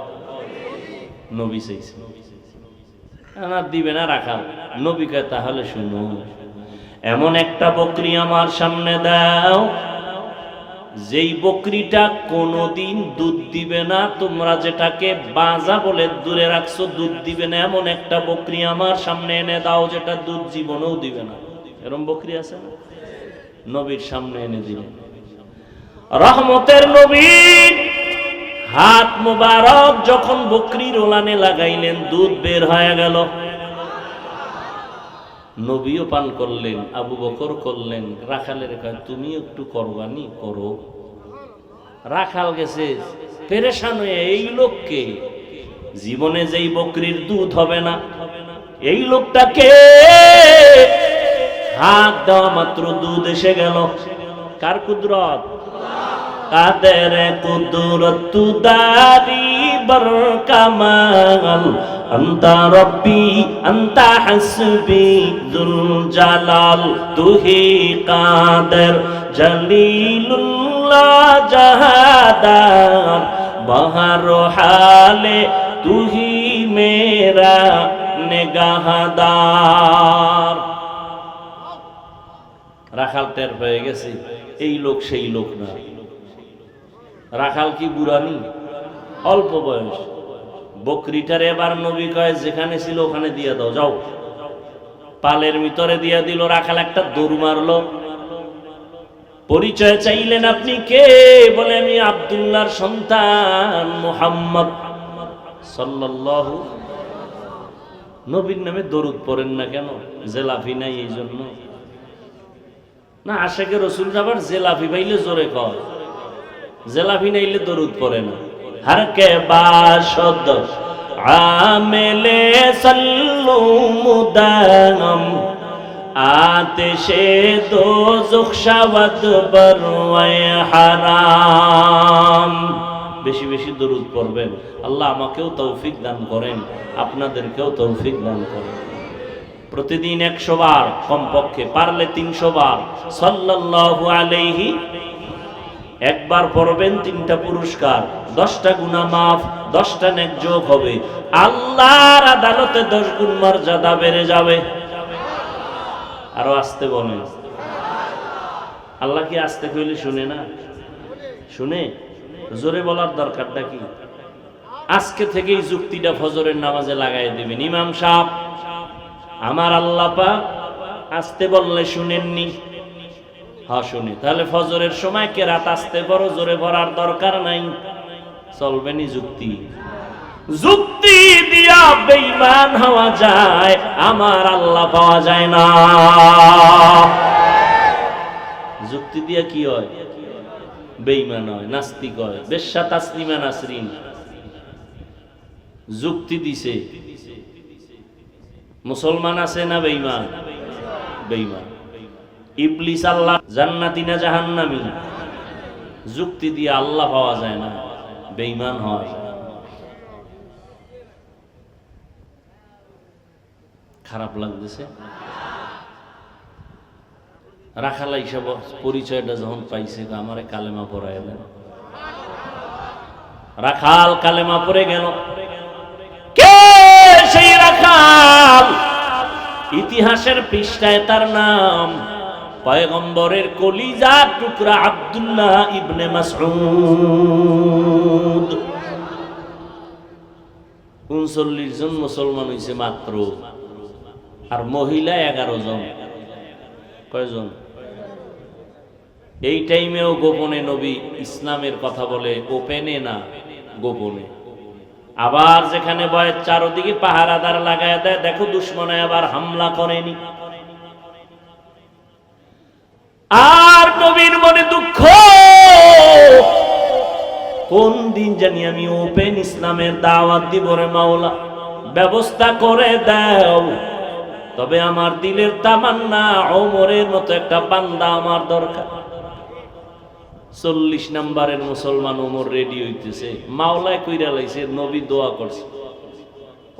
নবী চাইছে। আর দিবে না রাখাল। নবী কয় তাহলে শুনো, এমন একটা বকরি আমার সামনে দাও যেই বকরিটা কোনোদিন দুধ দিবে না, তোমরা যেটাকে বাজা বলে দূরে রাখছো, দুধ দিবে না, এমন একটা বকরি আমার সামনে এনে দাও যেটা দুধ জীবনেও দিবে না। এরকম বকরি আছে না? নবীর সামনে এনে দিলেন। রহমতের নবী হাত মুবারক যখন বকরির ওলানে লাগাইলেন, দুধ বের হয়ে গেল। নবীও পান করলেন, আবু বকর করলেন। রাখালের কয় তুমি একটু করবানি করো। রাখাল গেছে পেরেশান হয়ে, এই লোককে জীবনে যেই বকরির দুধ হবে না, এই লোকটাকে হাত দেওয়া মাত্র দুধ এসে গেল। কার কুদরত? কাদের কুদরত তুদারি বর কামাল, আন্তা রব্বি আন্তা হাসবি যুল জালাল, তুহি কাদের জলিলুল্লাহ জাহাদার, বহর হালে তুহি মেরা নিগাহদার। রাখাল টের পেয়ে গেছে এই লোক সেই লোক না। রাখাল কি বুড়ানি? অল্প বয়স। বকরিটার এবার নবী কয় যেখানে ছিল ওখানে দিয়ে দাও, যাও। পালের ভিতরে দিয়ে দিল। রাখাল একটা দৌড় মারলো। পরিচয় চাইলেন, আপনি কে? বলে আমি আব্দুল্লাহর সন্তান মুহাম্মদ সাল্লাল্লাহু। নবীর নামে দরুদ পড়েন না কেন? জেলাফি নাই এই জন্য না? আশেকে রসুল আবার জেলাফি পাইলে জোরে কয়, জেলাফি নাইলে দরুদ পড়ে না। हर के बाशद आमिले सल्लु मुदाम आतिशे दोज़ख शवद बरवाए হারাম। বেশি বেশি দরুদ পড়বেন। আল্লাহ আমাকেও তৌফিক দান করেন, আপনাদেরকেও তৌফিক দান করেন। প্রতিদিন 100 বার, কমপক্ষে পারলে 300 বার সাল্লাল্লাহু আলাইহি। একবার পড়বেন 3টা পুরস্কার, 10টা গুনাহ মাফ, 10টা নেক যোগ হবে। আল্লাহর আদালতে 10 গুণ মর্যাদা বেড়ে যাবে। আরো আস্তে বলেন। আল্লাহ কি আস্তে কইলে শুনে না? শুনে। জোরে বলার দরকারটা কি? আজকে থেকেই যুক্তিটা ফজরের নামাজে লাগাই দিবেন। ইমাম সাহেব, আমার আল্লাহ পাক আস্তে বললে শুনেননি? হ্যাঁ শুনি। তাহলে ফজরের সময় কে রাত আসতে পড়ো, জোরে পড়ার দরকার নাই। চলবেনি যুক্তি। যুক্তি দিয়া বেঈমান হওয়া যায়, আমার আল্লাহ পাওয়া যায় না। যুক্তি দিয়া কি হয়? বেঈমান হয়, নাস্তিক হয়। বেশ্যা তাসলিমা নাসরিন যুক্তি দিছে। মুসলমান আছে না বেঈমান? বেঈমান। ইবলিস আল্লাহ জান্নাতি না জাহান্নামী? যুক্তি দিয়ে আল্লাহ পাওয়া যায় না, বেঈমান হয়। খারাপ লাগতেছে। রাখাল হিসাব পরিচয়টা যখন পাইছে, আমারে কালেমা পড়ায় দেন। রাখাল কালেমা পড়ে গেল। কে সেই রাখাল? ইতিহাসের পৃষ্ঠায় তার নাম পয়গম্বরের কলিজার টুকরা আব্দুল্লাহ ইবনে মাসউদ। 39 জন মুসলমান হইছে মাত্র, আর মহিলা 11 জন। কয়জন? এই টাইমেও গোপনে নবী ইসলামের কথা বলে, ওপেনে না, গোপনে। আবার যেখানে বয়ের চারদিকে পাহারাদার লাগায় দেয়, দেখো দুশমনে আবার হামলা করেনি। আর নবীর মনে দুঃখ, কোন দিন জানি আমি ওপেন ইসলামের দাওয়াত দিব রে মাওলা, ব্যবস্থা করে দাও। তবে আমার দিলের তামান্না ওমরের মতো একটা বান্দা আমার দরকার। 40 নম্বরের মুসলমান ওমর রেডি হইতেছে, মাওলায় কইরা লাইছে, নবী দোয়া করছে।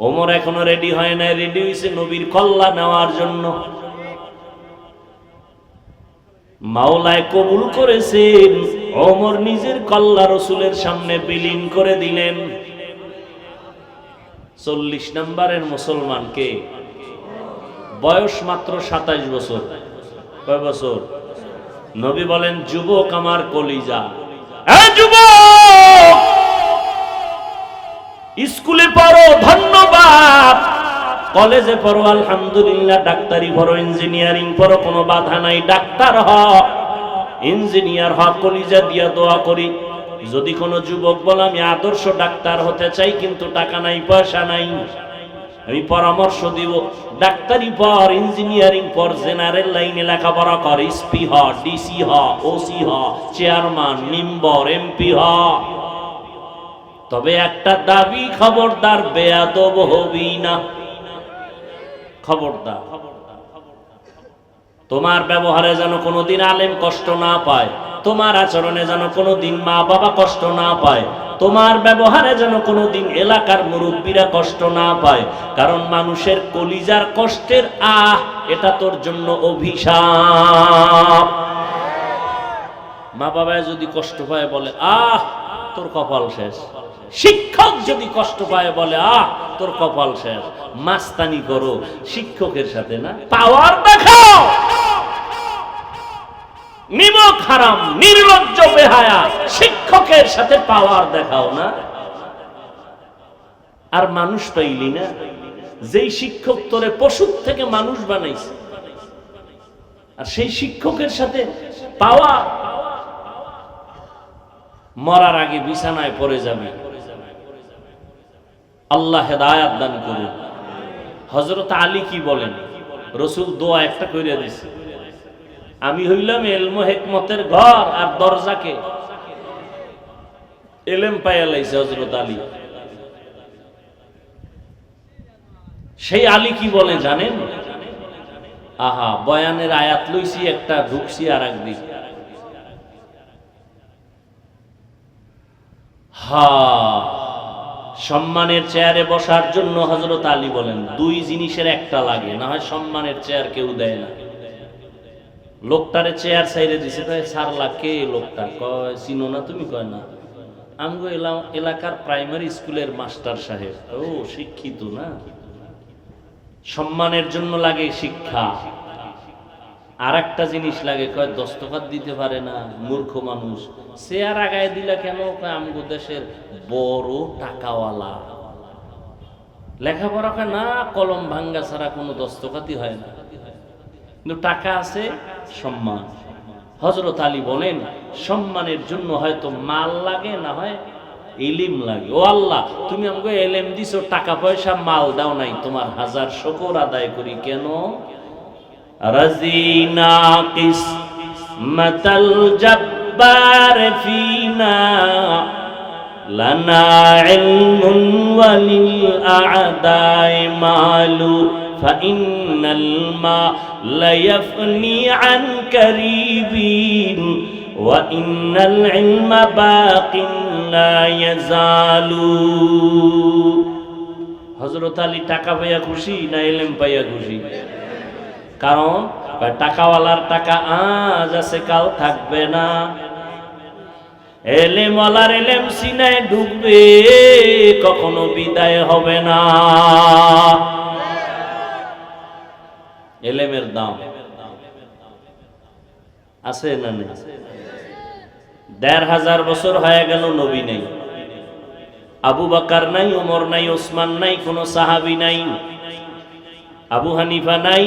ওমর এখনো রেডি হয় না, রেডি হইছে নবীর কল্লা নেওয়ার জন্য। মাওলায় কবুল করেছেন, ওমর নিজের কল্লা রসুলের সামনে বিলীন করে দিলেন। 40 নম্বরের মুসলমানকে, বয়স মাত্র 27 বছর। কয় বছর? নবী বলেন, যুবক আমার কলিজা, যুবক স্কুলে পড়ো ধন্যবাদ, কলেজে পড়ো আলহামদুলিল্লাহ, ডাক্তারি পড়ো, ইঞ্জিনিয়ারিং পড়ো, কোনো বাধা নাই, ডাক্তার হ, ইঞ্জিনিয়ার হ, কলিজা দিয়া দোয়া করি। যদি কোনো যুবক বলে আমি আদর্শ ডাক্তার হতে চাই কিন্তু টাকা নাই, পয়সা নাই, আমি পরামর্শ দিব, ডাক্তারি পর, ইঞ্জিনিয়ারিং পর, জেনারেল লাইনে লেখাপড়া কর, এসপি হ, ডিসি হ, ওসি হ, চেয়ারম্যান, মেম্বার, এমপি হ। তবে একটা দাবি, খবরদার বেয়াদব হবি না, খবরদার। তোমার ব্যবহারে যেন কোনোদিন আলেম কষ্ট না পায়, তোমার আচরণে যেন কোনোদিন মা বাবা কষ্ট না পায়, তোমার ব্যবহারে যেন কোনোদিন এলাকার মুরব্বীরা কষ্ট না পায়। কারণ মানুষের কলিজার কষ্টের এটা তোর জন্য অভিশাপ। মা বাবা যদি কষ্ট পায় বলে তোর কপাল শেষ। শিক্ষক যদি কষ্ট পায় বলে তোর কপাল শেষ। মাস্তানি করো শিক্ষকের সাথে না, পাওয়ার দেখাও। নিমক হারাম, নির্লজ্জ বেহায়া শিক্ষকের সাথে পাওয়ার দেখাও না। আর মানুষ পাইলি না, যেই শিক্ষক তোরে পশু থেকে মানুষ বানাইছে, আর সেই শিক্ষকের সাথে পাওয়া, মরার আগে বিছানায় পড়ে যাবে। আল্লাহ হেদায়াত দান করুন। হযরত আলী কি বলেন? রাসূল দোয়া একটা কইরা দিয়েছে, আমি হইলাম ইলম হিকমতের ঘর আর দরজাকে ইলম পাইয়া লাইছে হযরত আলী। সেই আলী কি বলে জানেন? বয়ানের আয়াত লইছি একটা, ঢুকছি আর একদিক। সম্মানের চেয়ারে বসার জন্য হযরত আলী বলেন দুই জিনিসের একটা লাগে, না হয় সম্মানের চেয়ার কেউ দেয় না। লোকটারে চেয়ার সাইরে দিছে, কয় সারলা কে লোকটা? কয় চিনো না তুমি? কয় না, আমগো এলাকার প্রাইমারি স্কুলের মাস্টার সাহেব। ও শিক্ষিত না। সম্মানের জন্য লাগে শিক্ষা। আর একটা জিনিস লাগে, কয় দস্তখত দিতে পারে না, মূর্খ মানুষ। চেয়ার আগায় দিলা কেন? কয় আমগো দেশের বড় টাকাওয়ালা, লেখাপড়া কয় না, কলম ভাঙ্গা ছাড়া কোনো দস্তখতই হয় না, কিন্তু টাকা আছে, সম্মান। হযরত আলী বলেন সম্মানের জন্য হয়তো মাল লাগে, না হয় ইলম লাগে। ও আল্লাহ, তুমি আমাকে ইলম দিছো, টাকা পয়সা মাল দাও নাই, তোমার হাজার শুকর আদায় করি। কেন? রাজিনা কিসমাতাল জব্বার ফিনা লানা ইলমুন ওয়ালিল আ'দাই মালু ফাইন্নাল মাল ইয়াফনি আন কারিবিন ওয়া ইন্নাল ইলমা বাকিন লা ইয়াজালু। হযরত আলী টাকা পাইয়া খুশি না ইলম পাইয়া খুশি? কারণ টাকাওয়ালার টাকা আজ আছে, কাল থাকবে না। এলেমওয়ালার এলেম সিনায় ঢুকবে, কখনো বিদায় হবে না। এলেমের দাম আছে না নেই? ১৫০০ বছর হয়ে গেল নবী নেই, আবু বকর নাই, ওমর নাই, ওসমান নাই, কোন সাহাবী নাই, আবু হানিফা নাই,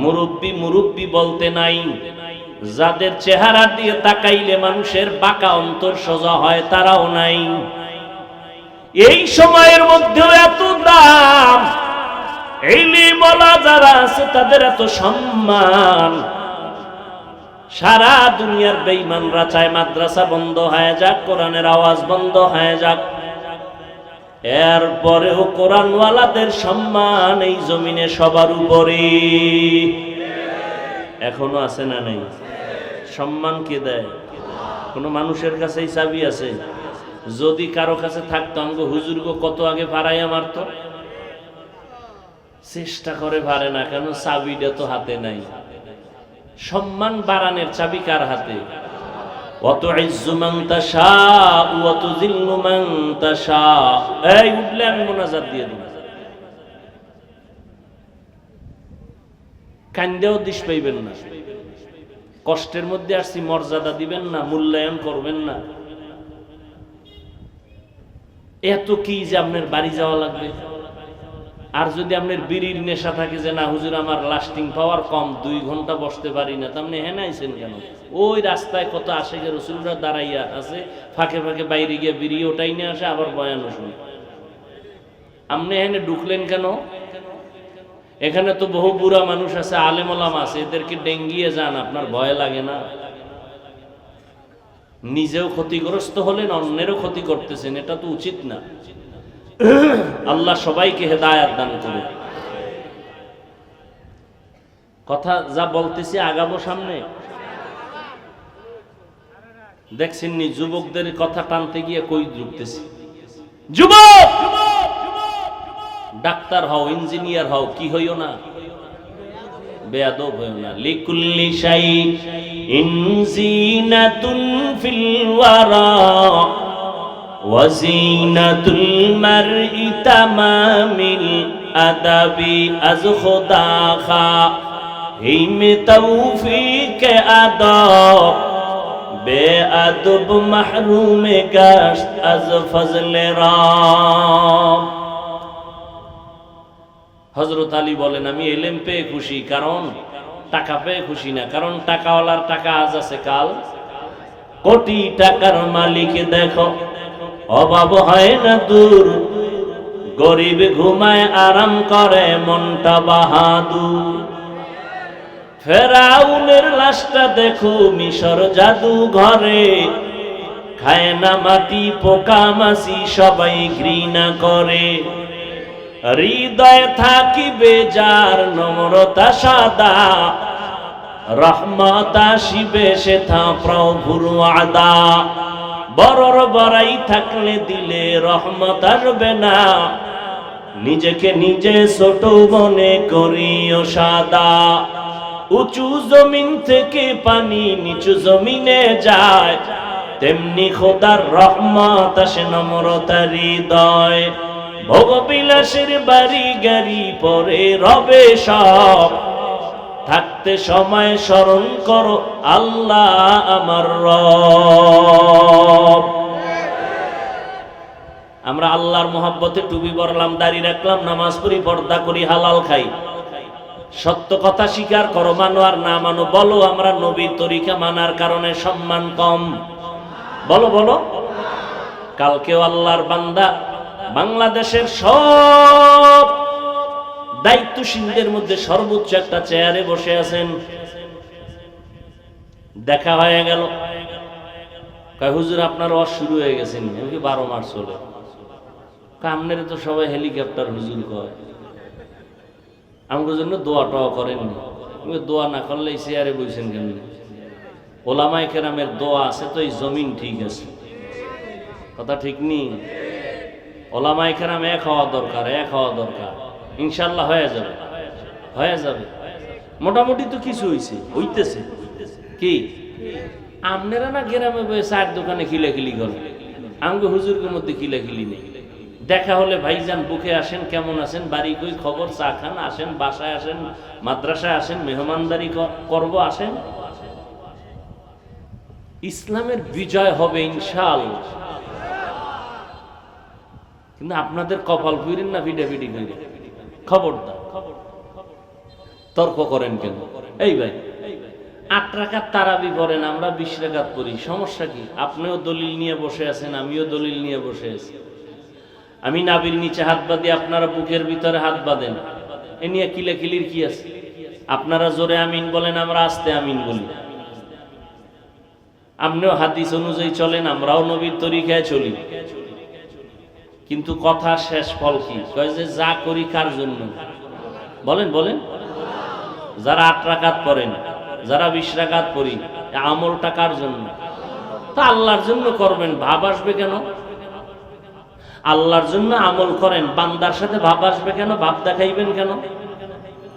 মুরব্বি বলতে নাই। যাদের চেহারা দিয়ে তাকাইলে মানুষের বাঁকা অন্তর সোজা হয়, তারাও নাই। এই সময়ের মধ্যেও এত দাম, ইলমওয়ালা যারা আছে তাদের এত সম্মান। সারা দুনিয়ার বেঈমানরা চায় মাদ্রাসা বন্ধ হয়ে যাক, কোরআনের আওয়াজ বন্ধ হয়ে যাক, এরপরেও কোরআনওয়ালাদের সম্মান এই জমিনে সবার উপরে এখনো আছে না নাই? সম্মান কে দেয়? কোন মানুষের কাছে এই চাবি আছে? যদি কারো কাছে থাকতো, আমগো হুজুরগো কত আগে ভাড়াইয়া মারত। চেষ্টা করে পারে না, কেন? চাবিটা তো হাতে নাই। সম্মান বাড়ানোর চাবি কার হাতে? ওয়া তুইজ্জু মান তাশাউ ওয়া তুযিল্লু মান তাশাউ। এই উঠলে আমি মুনাজাত দিয়ে দেব, কান্দেও দিশ পাইবেন না। কষ্টের মধ্যে আসছি, মর্যাদা দিবেন না, মূল্যায়ন করবেন না। এত কি যে আপনার বাড়ি যাওয়া লাগবে? আর যদি আপনার বিড়ির নেশা থাকে যে না হুজুর আমার লাস্টিং পাওয়ার কম, 2 ঘন্টা বসতে পারি না, তাহলে হেন আইছেন কেন? ওই রাস্তায় কত আশেকে রসুলরা দাঁড়াইয়া আছে, ফাঁকে ফাঁকে বাইরে গিয়ে বিড়ি ওটাই নিয়ে আসে, আবার বয়ান শুনি। আপনি এখানে ঢুকলেন কেন? এখানে তো বহু বুড়া মানুষ আছে, আলেম ওলামা আছে, এদেরকে ডেঙ্গিয়ে যান, আপনার ভয় লাগে না? নিজেও ক্ষতিগ্রস্ত হলেন, অন্যেরও ক্ষতি করতেছেন, এটা তো উচিত না। আল্লাহ সবাইকে হেদায়াত দান করুন। কথা যা বলতেছি আগাবো সামনে। দেখছেন নি যুবকদের কথা টানতে গিয়ে কই ঢুকতেছি। যুবক, ডাক্তার হও, ইঞ্জিনিয়ার হও, কি হইও না, বেয়াদব হইও না। লিকুল্লি শাইইন জিনাতুন ফিল ওয়ারা ওয়া জিনাতুল মারই তামামিল আদাবি আজ খুদা খা হিম তৌফিক আদব বেআদব মাহরুম গাশত আজ ফজলে রাম। হযরত আলী বলেন আমি ইলম পেয়ে খুশি, কারণ টাকা পেয়ে খুশি না। কারণ টাকাওয়ালার টাকা আজ আছে, কাল কোটি টাকার মালিক দেখো অভাব হয় না দূর, গরিব ঘুমায় আরাম করে মনটা বাহাদুর। ফেরাউনের লাশটা দেখো মিশর জাদু ঘরে, খায় না মাটি পোকা মাছি সবাই ঘৃণা করে। হৃদয়ে থাকিবে যার নম্রতা সাদা, রহমত আসিবে সেথা প্রভুর ওয়াদা। বড়র বড়াই থাকলে দিলে রহমত আসবে না, নিজেকে নিজে ছোট মনে করিও সাদা। উঁচু জমিন থেকে পানি নিচু জমিনে যায়, তেমনি খোদার রহমত আসে নম্রতার হৃদয়। ভোগবিলাসের বাড়ি গাড়ি পরে রবে সব, থাকতে সময় স্মরণ করো আল্লাহ আমার রব। আমরা আল্লাহর মহব্বতে টুপি পরলাম, দাড়ি রাখলাম, নামাজ পড়ি, পর্দা করি, হালাল খাই। সত্য কথা স্বীকার করো, মানো আর না মানো। বলো আমরা নবীর তরিকা মানার কারণে সম্মান কম? বলো বলো। কালকেও আল্লাহর বান্দা বাংলাদেশের সব দায়িত্বশীলদের মধ্যে সর্বোচ্চ একটা চেয়ারে বসে আছেন। দেখা হয়ে গেল, কয় হুজুর আপনার ওয়াজ শুরু হয়ে গেছেন। আমি 12 মাস চলে, আপনার তো সবাই হেলিকপ্টার হুজুর কয়, আমার জন্য দোয়া টোয়া করেননি। দোয়া না করলে এই চেয়ারে বসেন কেন? ওলামায়ে কেরামের দোয়া আছে তো এই জমিন ঠিক আছে। কথা ঠিক নেই? ওলামায়ে কেরাম এক হওয়া দরকার, এক হওয়া দরকার। ইনশাল্লাহ হয়ে যাবে, হয়ে যাবে। মোটামুটি তো কিছু হইছে, হইতেছে। কি আপনারা না গ্রামে বসে চার দোকানে খিলাখিলি করেন, আমাকে হুজুরের মধ্যে খিলাখিলি নেই। দেখা হলে ভাইজান বুকে আসেন, কেমন আছেন, বাড়ি কই, খবর, চা খান, আসেন, বাসায় আসেন, মাদ্রাসায় আসেন, মেহমানদারি করব, আসেন। ইসলামের বিজয় হবে ইনশাআল্লাহ। কিন্তু আপনাদের কপাল ফিরেন না ভিডাভিডি করে, খবরদার। তর্ক করেন কেন? এই ভাই 8 রাকাত তারাবি পড়েন, আমরা 20 রাকাত পড়ি, সমস্যা কি? আপনিও দলিল নিয়ে বসে আছেন, আমিও দলিল নিয়ে বসে আছি। আমি নাভির নিচে হাত বাঁধি, আপনারা বুকের ভিতরে হাত বাঁধেন, এ নিয়ে কিলাকিলির কি আছে? আপনারা জোরে আমিন বলেন, আমরা আস্তে আমিন বলি। আপনিও হাদিস অনুযায়ী চলেন, আমরাও নবীর তরিকায় চলি। কিন্তু কথা শেষ ফল কি? কয় যে যা করি কার জন্য? বলেন বলেন। যারা 8 রাকাত পড়েন, যারা 20 রাকাত পড়ি, আমলটা কার জন্য? তা আল্লাহর জন্য করবেন, ভাব আসবে কেন? আল্লাহর জন্য আমল করেন, বান্দার সাথে ভাব আসবে কেন? ভাব দেখাইবেন কেন?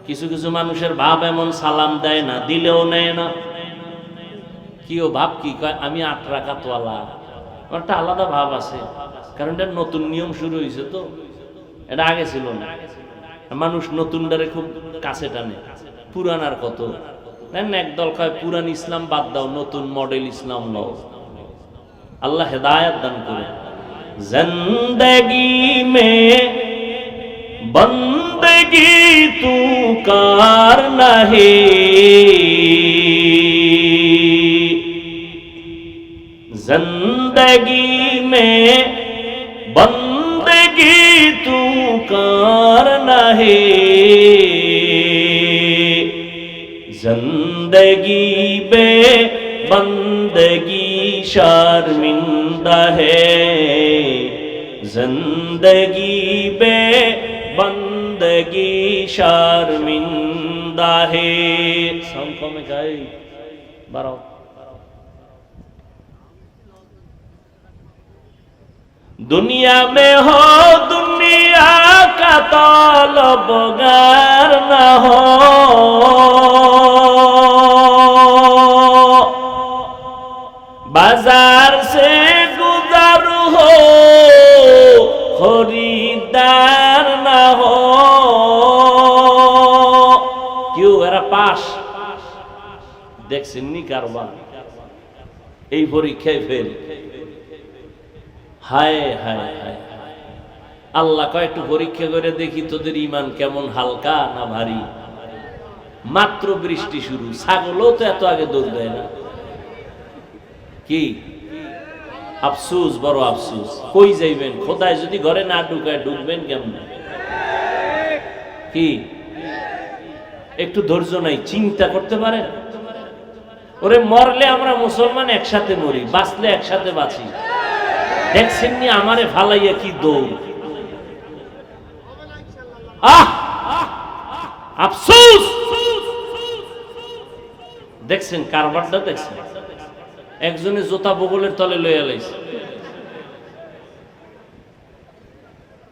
কিছু কিছু মানুষের ভাব এমন, সালাম দেয় না, দিলেও নেয় না। কি ও ভাব কি কয় আমি 8 রাকাতওয়ালা, একটা আলাদা ভাব আছে, কারণ এটা নতুন নিয়ম শুরু হয়েছে তো, এটা আগে ছিল না। মানুষ নতুনটারে খুব কাছে টানে, পুরান আর কত। একদল কয় পুরান ইসলাম বাদ দাও, নতুন মডেল ইসলাম লও। আল্লাহ হেদায়েত দান করে। জিন্দেগি মে বন্দেগি তু করনা হে, जिंदगी में बंदगी तू करना है, जिंदगी बे बंदगी शर्मिंदा है, जिंदगी बे बंदगी शर्मिंदा है। साउंड कम है गाय बारो। दुनिया में हो दुनिया का तलबगार न हो, बाजार से गुजर हो खरीदार न हो। क्यों एरा पास देखছেন নি কারবার, এই পরীক্ষায় ফেল। হায় হায় হায়, আল্লাহ কয় একটু পরীক্ষা করে দেখি তোদের ঈমান কেমন হালকা না ভারী। মাত্র বৃষ্টি শুরু, ছাগলও তো এত আগে দৌড় দেয় না। কি আফসোস, বড় আফসোস। কই যাইবেন? খোদায় যদি ঘরে না ঢুকায় ঢুকবেন কেমন? কি একটু ধৈর্য নাই? চিন্তা করতে পারেন? ওরে মরলে আমরা মুসলমান একসাথে মরি, বাঁচলে একসাথে বাঁচি। দেখছেন নি আমারে ফালাইয়া কি দৌড়। আফসোস, দেখছেন কারবারটা? দেখছেন একজনে জোতা বগলের তলে লইয়া লাইছে।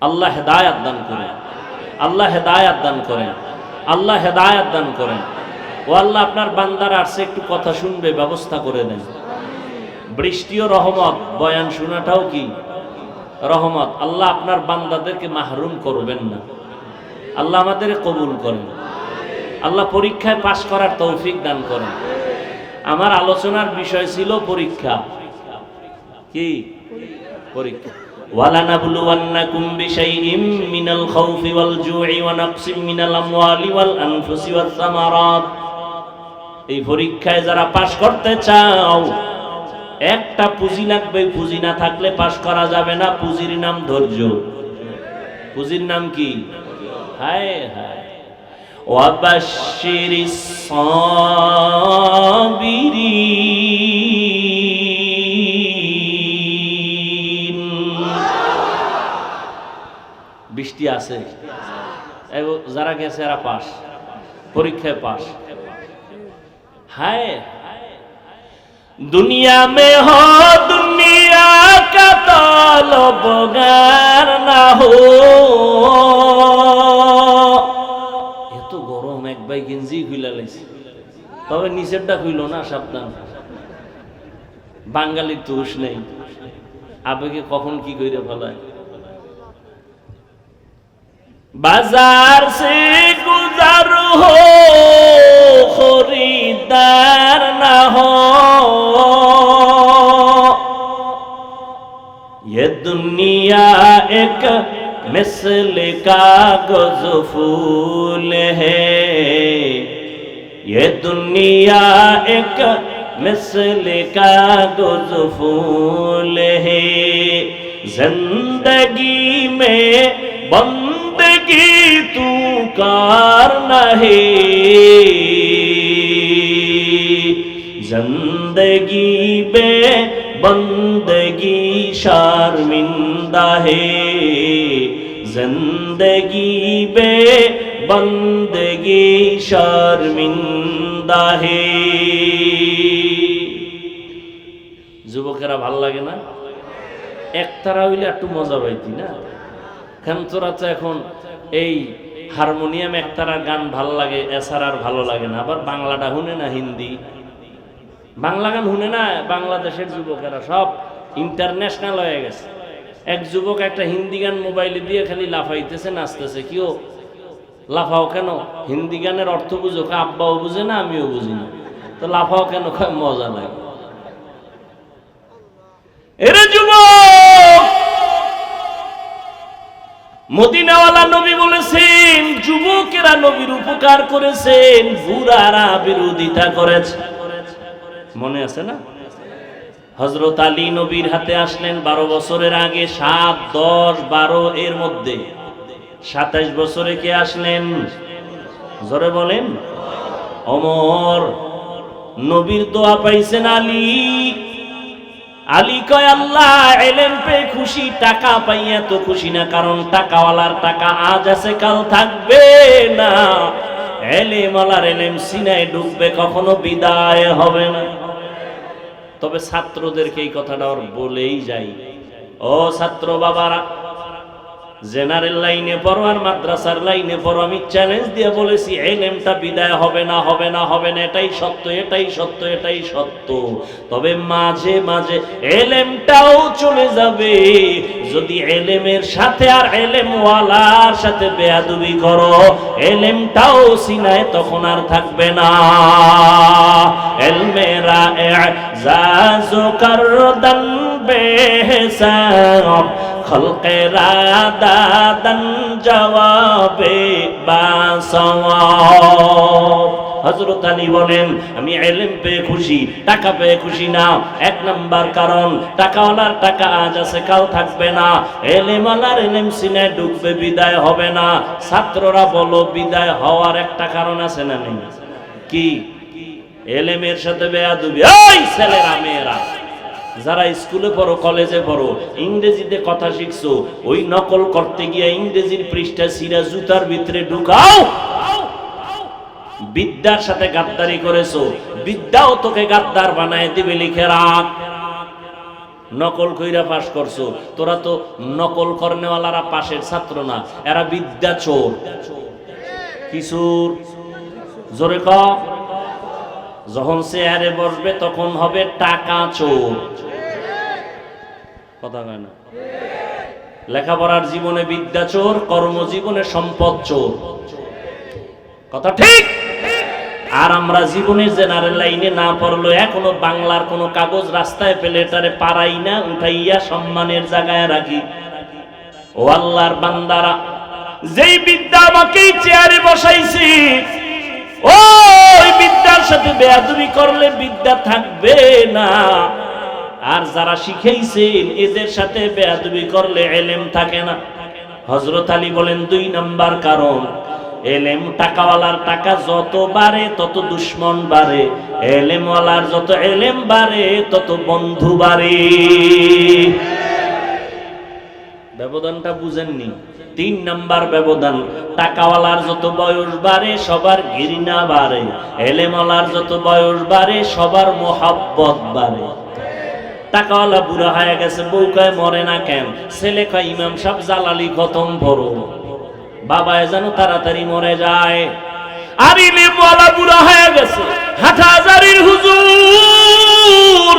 আল্লাহ হেদায়েত দান করেন, আল্লাহ হেদায়েত দান করেন, আল্লাহ হেদায়েত দান করেন। ও আল্লাহ, আপনার বান্দারা আসছে, একটু কথা শুনবে, ব্যবস্থা করে দেন। বৃষ্টিও রহমত, বয়ান শোনাটাও কি রহমত। আল্লাহ আপনার বান্দাদেরকে মাহরুম করবেন না। আল্লাহ আমাদের কবুল করেন। আল্লাহ পরীক্ষায় পাশ করার তৌফিক দান করেন। আমার আলোচনার বিষয় ছিল পরীক্ষা। কি পরীক্ষা? ওয়ালানাবলুওয়ান্নাকুম বিশাইইম মিনাল খাউফি ওয়াল জুই ওয়া নাকসিম মিনাল আমওয়ালি ওয়াল আনফুসি ওয়াস সামারাত। এই পরীক্ষায় যারা পাশ করতে চাও, একটা পুঁজি লাগবে। পুঁজি না থাকলে পাশ করা যাবে না। পুঁজির নাম ধৈর্য। পুঁজির নাম কি? হায় হায়। ওয়াবাশশিরিস সাবিরিন। বৃষ্টি আছে, যারা গেছে এরা পাস, পরীক্ষায় পাস। হায়, दुनिया में हो दुनिया का तलबगार ना हो। এত গরম, এক ভাই গেঞ্জি খুলে লাইছে, তবে নিচেরটা খুইল না, সাবধান। বাঙালির দোষ নেই, আবেগে কখন কি কইরে ফেলায়। বাজার সে গুজার হো खरीदार ना हो, ये दुनिया एक मिसल कागज फूल है, ये दुनिया एक मिसल कागज फूल है। जिंदगी में बंदगी तू करना है, जिंदगी बे बंदगी शर्मिंदा है, जिंदगी बे बंदगी शर्मिंदा है। যুবকেরা ভাল লাগে না? একতারা হইলে একটু মজা পাইতি না? কারণ তোরা তো এখন এই হারমোনিয়াম একতারার গান ভাল লাগে, এছাড়া আর ভালো লাগে না। আবার বাংলাটা শুনে না, হিন্দি বাংলা গান শুনে না বাংলাদেশের যুবকেরা সব ইন্টারন্যাশনাল হয়ে গেছে। এক যুবক একটা হিন্দি গান মোবাইলে দিয়ে খালি লাফাইতেছে, নাচতেছে। কেউ লাফাও কেন? হিন্দি গানের অর্থ বুঝো? আব্বাও বুঝে না, আমিও বুঝি না, তো লাফাও কেন? মজা লাগে। এরে যুবক, মদিনাওয়ালা নবী বলেছেন যুবকেরা নবীর উপকার করেছেন, বুড়ারা বিরোধিতা করেছে। মনে আছে না? হযরত আলী নবীর হাতে আসলেন 12 বছরের আগে। 7, 10, 12 এর মধ্যে 27 বছরে কে আসলেন? জোরে বলেন। ওমর। নবীর দোয়া পাইছেন আলী। আলী কয় আল্লাহ ইলম পেয়ে খুশি, টাকা পাইয়া তো খুশি না, কারণ টাকাওয়ালার টাকা আজ আছে কাল থাকবে না। ইলমওয়ালার ইলম সিনায় ডুববে, কখনো বিদায় হবে না। তবে ছাত্রদেরকে এই কথাটা ওর বলেই যাই, ও ছাত্র বাবারা, জেনারেল লাইনে পড়ো আর মাদ্রাসার লাইনে পড়ো, আমি চ্যালেঞ্জ দিয়ে বলেছি ইলমটা বিদায় হবে না, হবে না, হবে না। এটাই সত্য, এটাই সত্য, এটাই সত্য। তবে মাঝে মাঝে ইলমটাও চলে যাবে। যদি ইলমের সাথে আর ইলমওয়ালার সাথে বেয়াদবি করো, ইলমটাও সিনায় তখন আর থাকবে না। ইলমেরা ইজাজু করদান বেহিসাব, খলকেরা দাদান জবাবে বাসওয়াব। হযরত আলী বলেন আমি ইলম পেয়ে খুশি, টাকা পেয়ে খুশি না। 1 নাম্বার কারণ, টাকাওয়ালার টাকা আজ আছে কাল থাকবে না। ইলমওয়ালার ইলম সিনায় ডুববে, বিদায় হবে না। ছাত্ররা বলো, বিদায় হওয়ার একটা কারণ আছে না নেই? কি? ইলমের সাথে বেয়াদবি। এই ছেলেরা মেয়েরা যারা স্কুলে পড়ো, কলেজে পড়ো, ইংরেজিতে কথা শিখছো, ওই নকল করতে গিয়ে ইংরেজির পৃষ্ঠা ছিঁড়া জুতার ভিতরে ঢুকাও। বিদ্যার সাথে গাদ্দারি করেছো, বিদ্যাও তোকে গাদ্দার বানায় দিবে, লিখে রাখ। নকল কইরা পাস করছো, তোরা তো নকল করনেওয়ালারা পাশের ছাত্র না, এরা বিদ্যা চোর। কিশোর জোরে ক। যখন চেয়ারে বসবে তখন হবে টাকা চোর। কথা হয় না? লেখাপড়ার জীবনে বিদ্যা চোর, কর্মজীবনে সম্পদ চোর। কথা ঠিক? আর আমরা জীবনের জেনারেল লাইনে না পড়লো, এখনো বাংলার কোন কাগজ রাস্তায় পেলে এটারে পারাই না, উঠাইয়া সম্মানের জায়গায় রাখি। ও আল্লাহর বান্দারা, যেই বিদ্যা আমাকে চেয়ারে বসাইছি, ওই বিদ্যার সাথে বেয়াদবি করলে বিদ্যা থাকবে না। আর যারা শিখাইছেন এদের সাথে বেয়াদবি করলে ইলম থাকে না। হযরত আলী বলেন 2 নাম্বার কারণ, ইলম টাকাওয়ালার টাকা যত বাড়ে তত দুশমন বাড়ে, ইলমওয়ালার যত ইলম বাড়ে তত বন্ধু বাড়ে। ব্যবধানটা বুঝেননি? 3 নাম্বার ব্যবধান, টাকাওয়ালার যত বয়স বাড়ে সবার ঘৃণা বাড়ে, ইলমওয়ালার যত বয়স বাড়ে সবার মোহাব্বত বাড়ে। টাকাওয়ালা বুড়া হয়ে গেছে, বউ কয় মরে না কেন, ছেলে কয় ইমাম সাহেব জালালি খতম পড়ো, বাবায় যেন তাড়াতাড়ি মরে যায়। আর ইলমওয়ালা বুড়া হয়ে গেছে, হাটহাজারীর হুজুর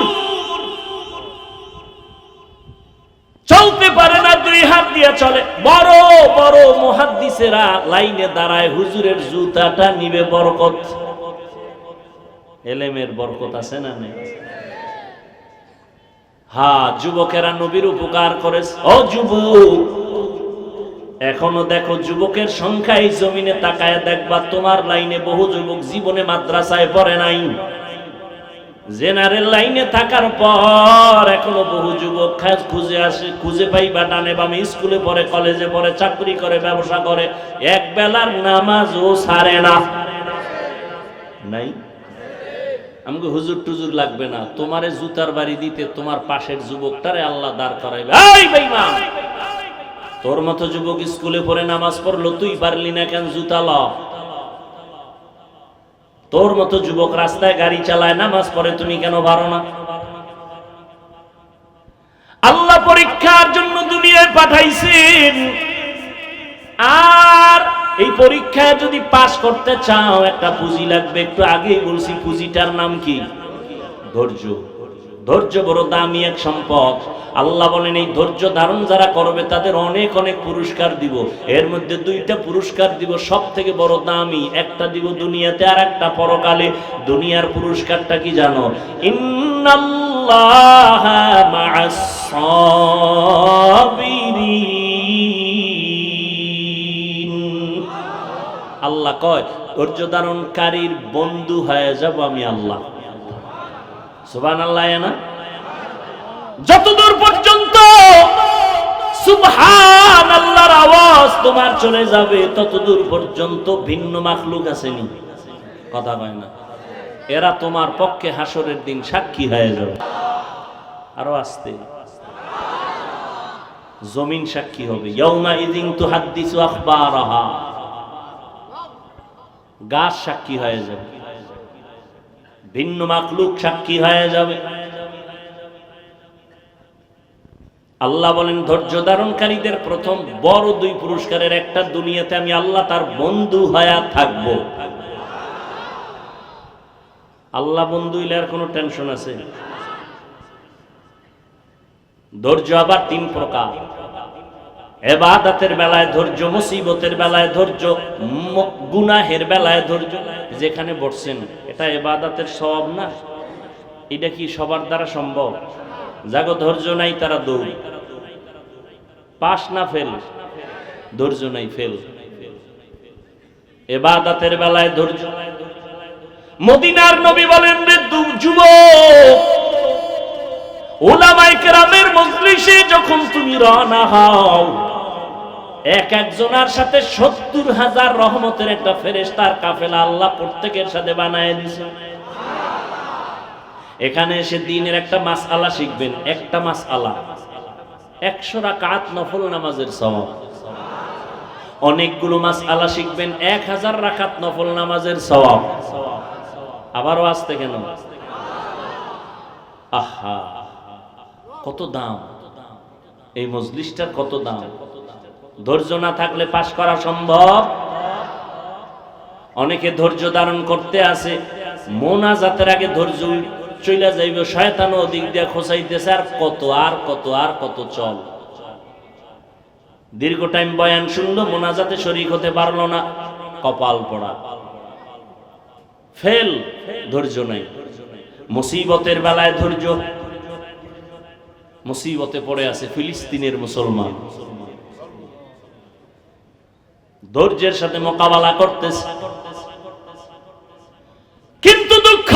চলতে পারে না, 2 হাত দিয়ে চলে। বড় বড় মুহাদ্দিসেরা লাইনে দাঁড়ায়, হুজুরের জুতাটা নিবে বরকত। ইলমের বরকত আছে না নেই? হ্যাঁ, যুবকেরা নবীর উপকার করেছে। ও যুবক, এখনো দেখো যুবকের সংখ্যা, এই জমিনে তাকায় দেখবা তোমার লাইনে বহু যুবক জীবনে মাদ্রাসায় পড়ে নাই। জেনারেল লাইনে থাকার পর এখনো বহু যুবক খুঁজে আসে, খুঁজে পাইবা ডানে বামে, স্কুলে পড়ে, কলেজে পড়ে, চাকরি করে, ব্যবসা করে, এক বেলার নামাজও ছাড়ে না। নাই? আমাকে হুজুর টুজুর লাগবে না, তোমারে জুতার বাড়ি দিতে তোমার পাশের যুবকটারে আল্লাহ দাঁড় করাইবে। এই বেঈমান, তোর মতো যুবক স্কুলে পড়ে নামাজ পড়লো, তুই পারলি না কেন জুতা ল? তোর মতো যুবক রাস্তায় গাড়ি চালায়, নামাজ পড়ে, তুমি কেন পারো না? আল্লাহ পরীক্ষার জন্য দুনিয়ায় পাঠাইছেন, আর এই পরীক্ষায় যদি পাস করতে চাও একটা পুঁজি লাগবে। একটু আগেই বলছি, পুঁজিটার নাম কি? ধৈর্য। ধৈর্য বড় দামি এক সম্পদ। আল্লাহ বলেন এই ধৈর্য ধারণ যারা করবে তাদের অনেক অনেক পুরস্কার দিব। এর মধ্যে দুইটা পুরস্কার দিব সব থেকে বড় দামি, একটা দিব দুনিয়াতে আর একটা পরকালে। দুনিয়ার পুরস্কারটা কি জানো? ইন্নাল্লাহা মা'আস সাবিরিন। আল্লাহ কয় ধৈর্য ধারণকারীর বন্ধু হয়ে যাব আমি আল্লাহ। সুবহানাল্লাহ। না যতদূর পর্যন্ত সুবহানাল্লাহর আওয়াজ তোমার চলে যাবে ততদূর পর্যন্ত ভিন্ন মাখলুক আসেনি, কথা কয় না, এরা তোমার পক্ষে হাসরের দিন সাক্ষী হয়ে যাবে। আরো আসতে জমিন সাক্ষী হবে। ইয়াউমা ইযিন তুহাদ্দিসু আখবারাহা, গাছ সাক্ষী হয়ে যাবে, ভিন্ন মাখলুক সাক্ষী হয়ে যাবে। আল্লাহ বলেন ধৈর্য ধারণকারীদের প্রথম বড় দুই পুরস্কারের একটা দুনিয়াতে আমি আল্লাহ তার বন্ধু হয়ে থাকব। আল্লাহ বন্ধু হইলে আর কোনো টেনশন আছে? ধৈর্য আবার তিন প্রকার। ইবাদতের বেলায় ধৈর্য, মুসিবতের বেলায় ধৈর্য, গুনাহের বেলায় ধৈর্য। যেখানে বসছেন এটা ইবাদতের সওয়াব না? এটা কি সবার দ্বারা সম্ভব? যাগো ধৈর্য নাই তারা দৌড়, পাস না ফেল, ধৈর্য নাই ফেল। ইবাদতের বেলায় ধৈর্য। মদিনার নবী বলেন রে যুবক, উলামায়ে কেরামের মজলিসে যখন তুমি রওনা হও, এক একজনের সাথে ৭০,০০০ রহমতের একটা ফেরেশতার কাফেলা আল্লাহ প্রত্যেকের সাথে বানায় দিয়েছে। এখানে এসে দিনের একটা মাসআলা শিখবেন, একটা মাসআলা ১০০ রাকাত নফল নামাজের সওয়াব। অনেকগুলো মাসআলা শিখবেন ১০০০ রাকাত নফল নামাজের সওয়াব। আবারও আসতে কেন? আহা কত দাম এই মজলিসটার, কত দাম। ধৈর্য না থাকলে পাশ করা সম্ভব? অনেকে ধৈর্য ধারণ করতে আসে, মোনাজাতের আগে ধৈর্য চইলা যাইবে, শয়তান ওদিক দিয়ে খোঁচাইতেছে আর কত আর কত আর কত চল। দীর্ঘ টাইম বয়ান শুনলো, মোনাজাতে শরীক হতে পারলো না, কপাল পড়া, ফেল, ধৈর্য নাই। মুসিবতের বেলায় ধৈর্য। মুসিবতে পড়ে আছে ফিলিস্তিনের মুসলমান, ধৈর্যের সাথে মোকাবেলা করতেছে, কিন্তু দুঃখ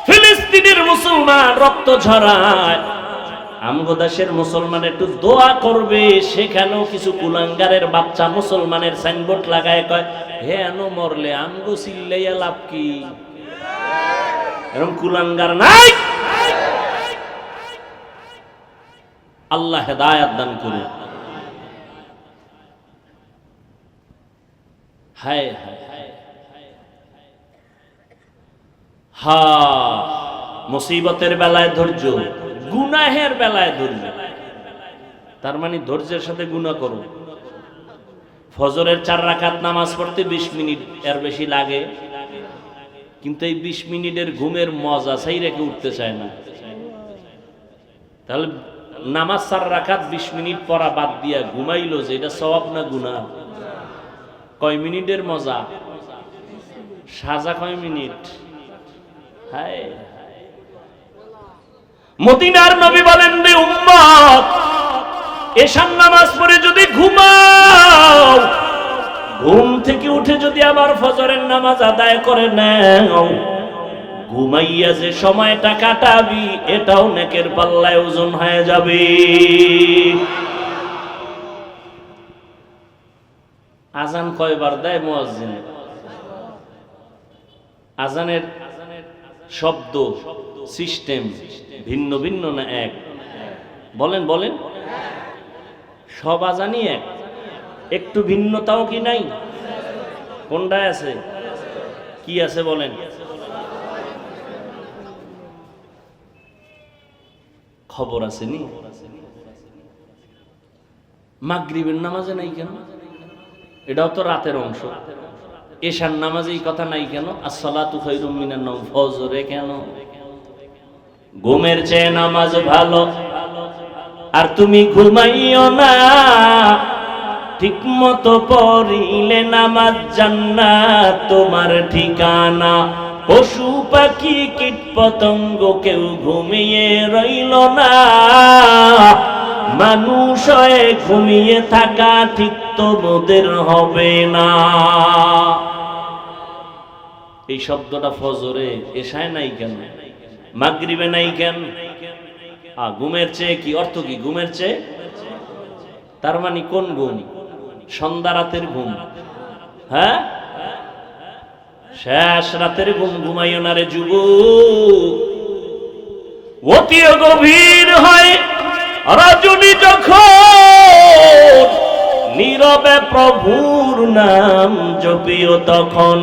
ফিলিস্তিনের মুসলমান রক্ত ঝরায়। আমগো দেশের মুসলমান একটু দোয়া করবে, সেখানেও কিছু কুলাঙ্গারের বাচ্চা মুসলমানের সাইনবোর্ড লাগায় কয় হে আনো মরলে আমগো চিল্লাইয়া লাভ কি? এরকম কুলাঙ্গার নাই। আল্লাহ হেদায়াত দান করুন। হায় হায় হা, মুসিবতের বেলায় ধৈর্য, গুনাহের বেলায় ধৈর্য। তার মানে ধৈর্যের সাথে গুনাহ করো। ফজরের 4 রাকাত নামাজ পড়তে 20 মিনিট এর বেশি লাগে, কিন্তু এই 20 মিনিটের ঘুমের মজা সেই রেখে উঠতে চায় না। তাহলে নামাজ 4 রাকাত 20 মিনিট পড়া বাদ দিয়া ঘুমাইলো, যে এটা সওয়াব না গুনাহ? কয় মিনিটের মজা, সাজা কয় মিনিট। হায় মদিনার নবী বলেন রে উম্মত, এশার নামাজ পড়ে যদি ঘুমাও, ঘুম থেকে উঠে যদি আবার ফজরের নামাজ আদায় করে নাও, ঘুমাইয়া যে সময়টা কাটাবি এটাও নেকের পাল্লায় ওজন হয়ে যাবে। আজান কয়বার দেয় মুয়াজ্জিন? আজানের শব্দ সিস্টেম ভিন্ন ভিন্ন না এক? বলেন বলেন। সব আজানই এক, একটু ভিন্নতাও কি নাই? কোনটায় আছে? কি আছে বলেন? খবর আছে নি? মাগরিবের নামাজে নাই কেন? এটাও তো রাতের অংশ। এশার নামাজে এই কথা নাই কেন? আসসালাতু খায়রুম মিনান নাওম, ফজরে কেন? ঘুমের চেয়ে নামাজ ভালো। আর তুমি ঘুমাইও না, ঠিক মতো পড়িলে নামাজ জান্নাত তোমার ঠিকানা। পশু পাখি কীট পতঙ্গ কেউ ঘুমিয়ে রইল না, মানুষ হয়ে ঘুমিয়ে থাকা ঠিক তোমাদের হবে না। এই শব্দটা ফজরে এশায় নাই কেন? মাগরিবে নাই কেন? ঘুমের চেয়ে কি অর্থ? কি ঘুমের চেয়ে? তার মানে কোন ঘুম? সন্ধ্যা রাতের ঘুম। হ্যাঁ, শেষ রাতের ঘুম ঘুমাইও না রে যুবক। অতি গভীর হয় রজনী যখন, নীরবে প্রভুর নাম জপিও তখন।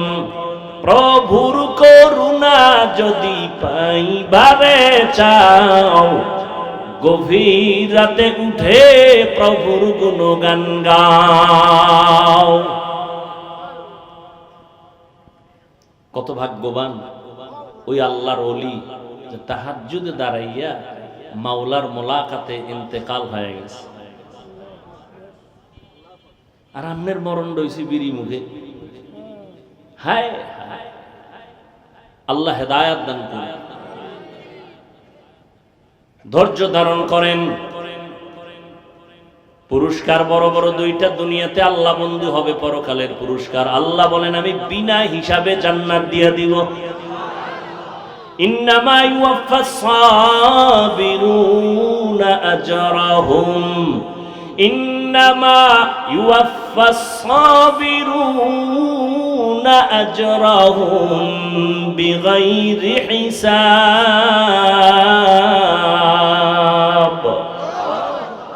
প্রভুর করুণা যদি পাইবারে চাও, গভীর রাতে উঠে প্রভুর গুণগান গাও। কত ভাগ্যবান ওই আল্লাহর ওলি যে তাহাজ্জুদে দাঁড়াইয়া মাওলার মোলাকাতে ইন্তেকাল হয়ে গেছে। আর আমনের মরণ রইছে বিড়ি মুখে। হায় আল্লাহ হেদায়াত দান করেন, ধৈর্য ধারণ করেন। পুরস্কার বড় বড় দুইটা দুনিয়াতে আল্লাহ বন্ধু হবে, পরকালের পুরস্কার। আল্লাহ বলেন আমি বিনা হিসাবে জান্নাত দিয়ে দিব। ইন্নামা ইউওয়াফাস সাবিরুনা আজরাহুম, ইন্নামা ইউওয়াফাস সাবিরুনা আজরাহুম বিগাইরি হিসাব।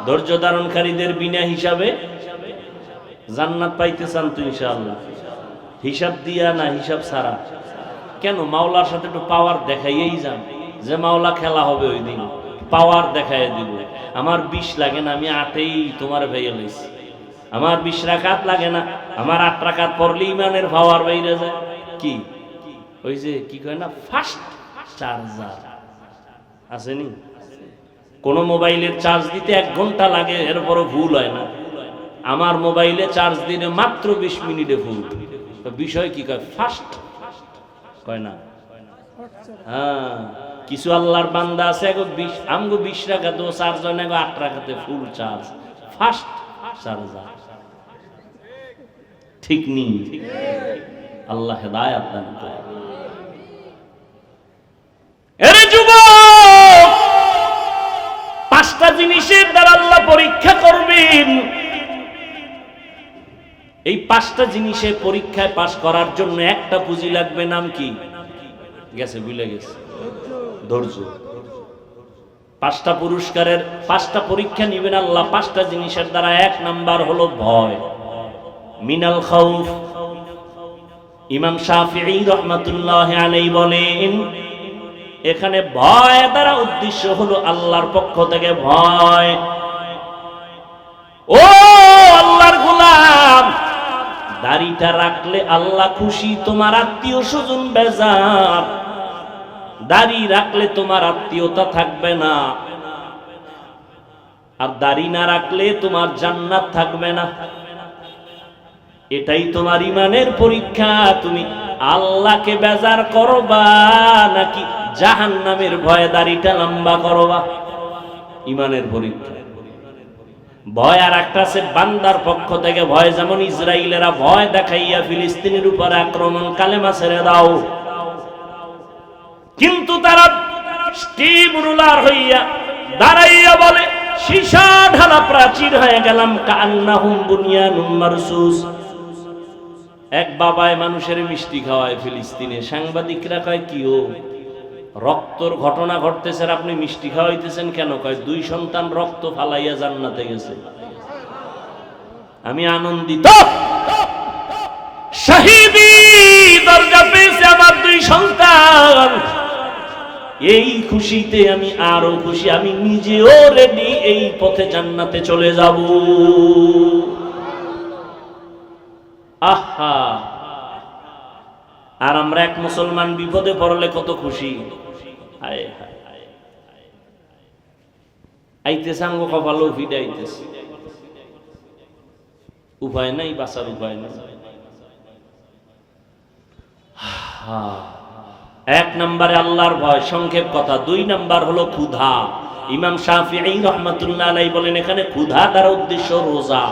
ধৈর্য ধারণকারীদের বিনা হিসাবে জান্নাত পাইতে চান তো ইনশাআল্লাহ? হিসাব দিয়া না হিসাব ছাড়া? কেন? মাওলার সাথে একটু পাওয়ার দেখাইয়েই যান, যে মাওলা খেলা হবে ওই দিন, পাওয়ার দেখাইয়া দিব। আমার 20 লাগে না, আমি 8এই তোমার ভাইয়া লইছি। আমার 20 রাকাত লাগে না, আমার 8 রাকাত পড়লে ইমানের পাওয়ার বাইরে যায়। কি ওই যে কি কয় না, ফাস্ট চার্জার আসেনি? কোন মোবাইলের চার্জ দিতে 1 ঘন্টা লাগে, এরপরও ভুল হয় না। আমার মোবাইলে চার্জ দিলে মাত্র 20 মিনিটে ভুল। বিষয় কি কয়? ফাস্ট কয় না? হ্যাঁ, কিছু আল্লাহর বান্দা আছে আমগো 20 রাকাতে চার্জ হয় না, 8 রাকাতে ফুল চার্জ, ফাস্ট চার্জার। ঠিক নেই? আল্লাহ হেদায়াত দান করেন। এরে যুবক, 5টা জিনিসের দ্বারা আল্লাহ পরীক্ষা করবেন। এই 5টা জিনিসের পরীক্ষায় পাশ করার জন্য একটা পুঁজি লাগবে, নাম কি? গেছে, ভুলে গেছে। ধৈর্য। 5টা পুরস্কারের 5টা পরীক্ষা নিবেন আল্লাহ 5টা জিনিসের দ্বারা। 1 নাম্বার হলো ভয়, মিনাল খাউফ। ইমাম শাফিঈ রাহমাতুল্লাহি আলাইহি বলেন, এখানে ভয় দ্বারা উদ্দেশ্য হলো আল্লাহর পক্ষ থেকে ভয়। ও আল্লাহর গোলাম, দাড়িটা রাখলে আল্লাহ খুশি, তোমার আত্মীয় স্বজন বেজার। দাড়ি রাখলে তোমার আত্মীয়তা থাকবে না, আর দাড়ি না রাখলে তোমার জান্নাত থাকবে না। এটাই তোমার ইমানের পরীক্ষা। তুমি আল্লাহকে বেজার করবা নাকি জাহান্নামের ভয়ে দাড়িটা লম্বা করবা? ইমানের পরীক্ষা। ভয় আর একটা আছে বান্দার পক্ষ থেকে ভয়। যেমন ইসরায়েলেরা ভয় দেখাইয়া ফিলিস্তিনের উপর আক্রমণ, কালেমা ছেড়ে দাও, কিন্তু তারা স্টিম রুলার হইয়া দাঁড়াইয়া বলে সীসা ঢালা প্রাচীর হয়ে গেলাম, কান্নাহুম বুনিয়ানুম মারসুস। এক বাবায় মানুষের মিষ্টি খাওয়ায় ফিলিস্তিনে। সাংবাদিকরা কয় কি ও, রক্তর ঘটনা ঘটতেছে, আপনি মিষ্টি খাওয়াইতেছেন কেন? কয় 2 সন্তান রক্ত ফালাইয়া জান্নাতে গেছে। আমি আনন্দিত, শহীদি দরজা পেয়েছে আমার 2 সন্তান। এই খুশিতে আমি আরো খুশি, আমি নিজেও রেডি, এই পথে জান্নাতে চলে যাব। আহা, আর আমরা এক মুসলমান বিপদে পড়লে কত খুশি। হায় হায়, আইতেছে আঙ্গ কপালও ফিডাইতেছে, উপায় নাই, বাঁচার উপায় নাই। এক নম্বরে আল্লাহর ভয়, সংক্ষেপ কথা। দুই নাম্বার হলো ক্ষুধা। ইমাম শাফিঈ রাহমাতুল্লাহ আলাইহি বলেন এখানে ক্ষুধা দ্বারা উদ্দেশ্য রোজা।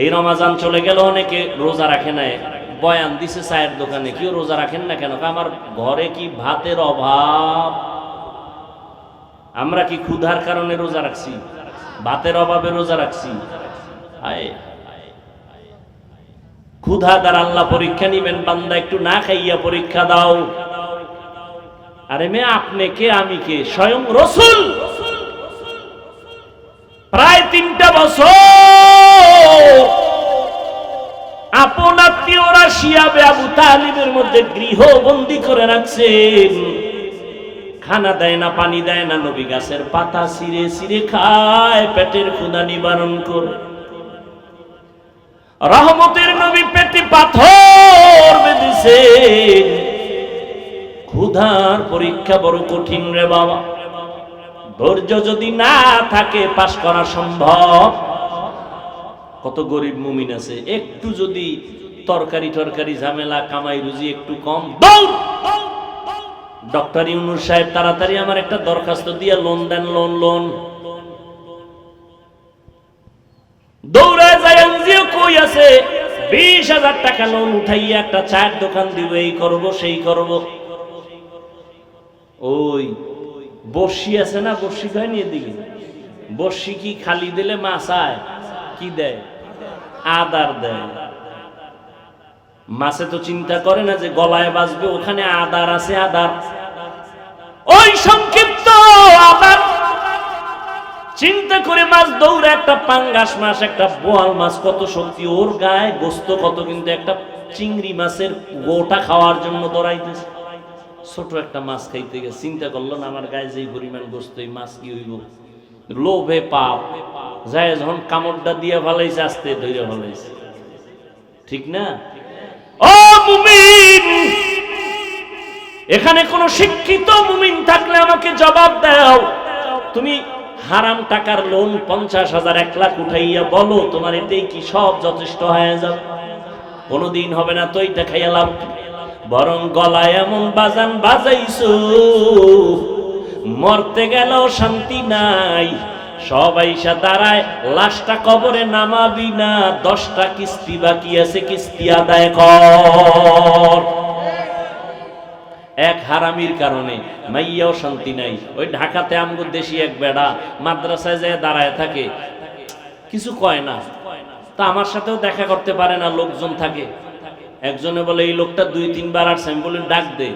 এই রমাজান চলে গেল, অনেকে রোজা রাখে না, বয়ান দিছে চায়ের দোকানে, কেউ রোজা রাখেন না কেন? আমার ঘরে কি ভাতের অভাব? আমরা কি ক্ষুধার কারণে রোজা রাখছি? ভাতের অভাবে রোজা রাখছি? ক্ষুধা দ্বারা আল্লাহ পরীক্ষা নিবেন, বান্দা একটু না খাইয়া পরীক্ষা দাও। আরে মেয়ে, আপনি কে আমি কে? স্বয়ং রাসূল প্রায় 3টা বছর আপন আত্মীয়রা শিয়াবে আবু তালিবের মধ্যে গৃহবন্দী করে রাখছেন। খানা দেয় না, পানি দেয় না, নবী গাছের পাতা ছিঁড়ে ছিঁড়ে খায় পেটের ক্ষুধা নিবারণ করে। রহমতের নবী পেটে পাথর বেঁধেছে। ক্ষুধার পরীক্ষা বড় কঠিন রে বাবা। ধৈর্য যদি না থাকে পাস করা সম্ভব। কত গরিব মুমিন আছে, একটু যদি তরকারি ঝামেলা, কামাই রুজি একটু কম, দৌড় ডক্টর ইউনূস সাহেব তাড়াতাড়ি আমার একটা দরখাস্ত দিয়ে লোন দেন, লোন। দৌড়ায় যায়, এনজিও কই আছে, 20,000 টাকা লোন উঠাইয়া একটা চায়ের দোকান দিব, এই করব সেই করব। ওই বর্ষি আছে না, বর্ষি খায় নিয়ে দিকে, বর্ষি কি খালি দিলে মাছ আয়? কি দেয়? আদার দেয়। মাছে তো চিন্তা করে না যে গলায় বাজবে, ওখানে আদার আছে, আদার, ওই সংক্ষিপ্ত আদার চিন্তা করে মাছ দৌড়ে। একটা পাঙ্গাস মাছ, একটা বোয়াল মাছ, কত শক্তি ওর গায়ে, গোস্ত কত, কিন্তু একটা চিংড়ি মাছের গোটা খাওয়ার জন্য দৌড়াইতেছে। ছোট একটা মাছ খাইতে গেছে, চিন্তা করলো না আমার গায়ে যেই পরিমাণ গোস্ত, এই মাছ কি হইব? লোভে পাপ যায়, যখন কামড়টা দিয়ে ফেলাইছে, আস্তে ধরে ফেলাইছে। ঠিক না? ও মুমিন, এখানে কোন শিক্ষিত মুমিন থাকলে আমাকে জবাব দাও। তুমি হারাম টাকার লোন 50,000 1 লাখ উঠাইয়া বলো তোমার এতেই কি সব যথেষ্ট হয়ে যাবে? কোনদিন হবে না। তো এটা খাইয়া লাভ, বরং গলায় এমন বাজান বাজাইছো, মরতে গেলেও শান্তি নাই। সবাই দাঁড়ায়, লাশটা কবরে নামাবি না, 10টা কিস্তি বাকি আছে, কিস্তি আদায় কর। এক হারামির কারণে মাইয়াও শান্তি নাই। ওই ঢাকাতে আমগো দেশি এক বেড়া মাদ্রাসায় যায় দাঁড়ায় থাকে, কিছু কয় না। তা আমার সাথেও দেখা করতে পারে না, লোকজন থাকে। একজনে বলে এই লোকটা 2-3 বার আসছে। আমি বলি ডাক দে।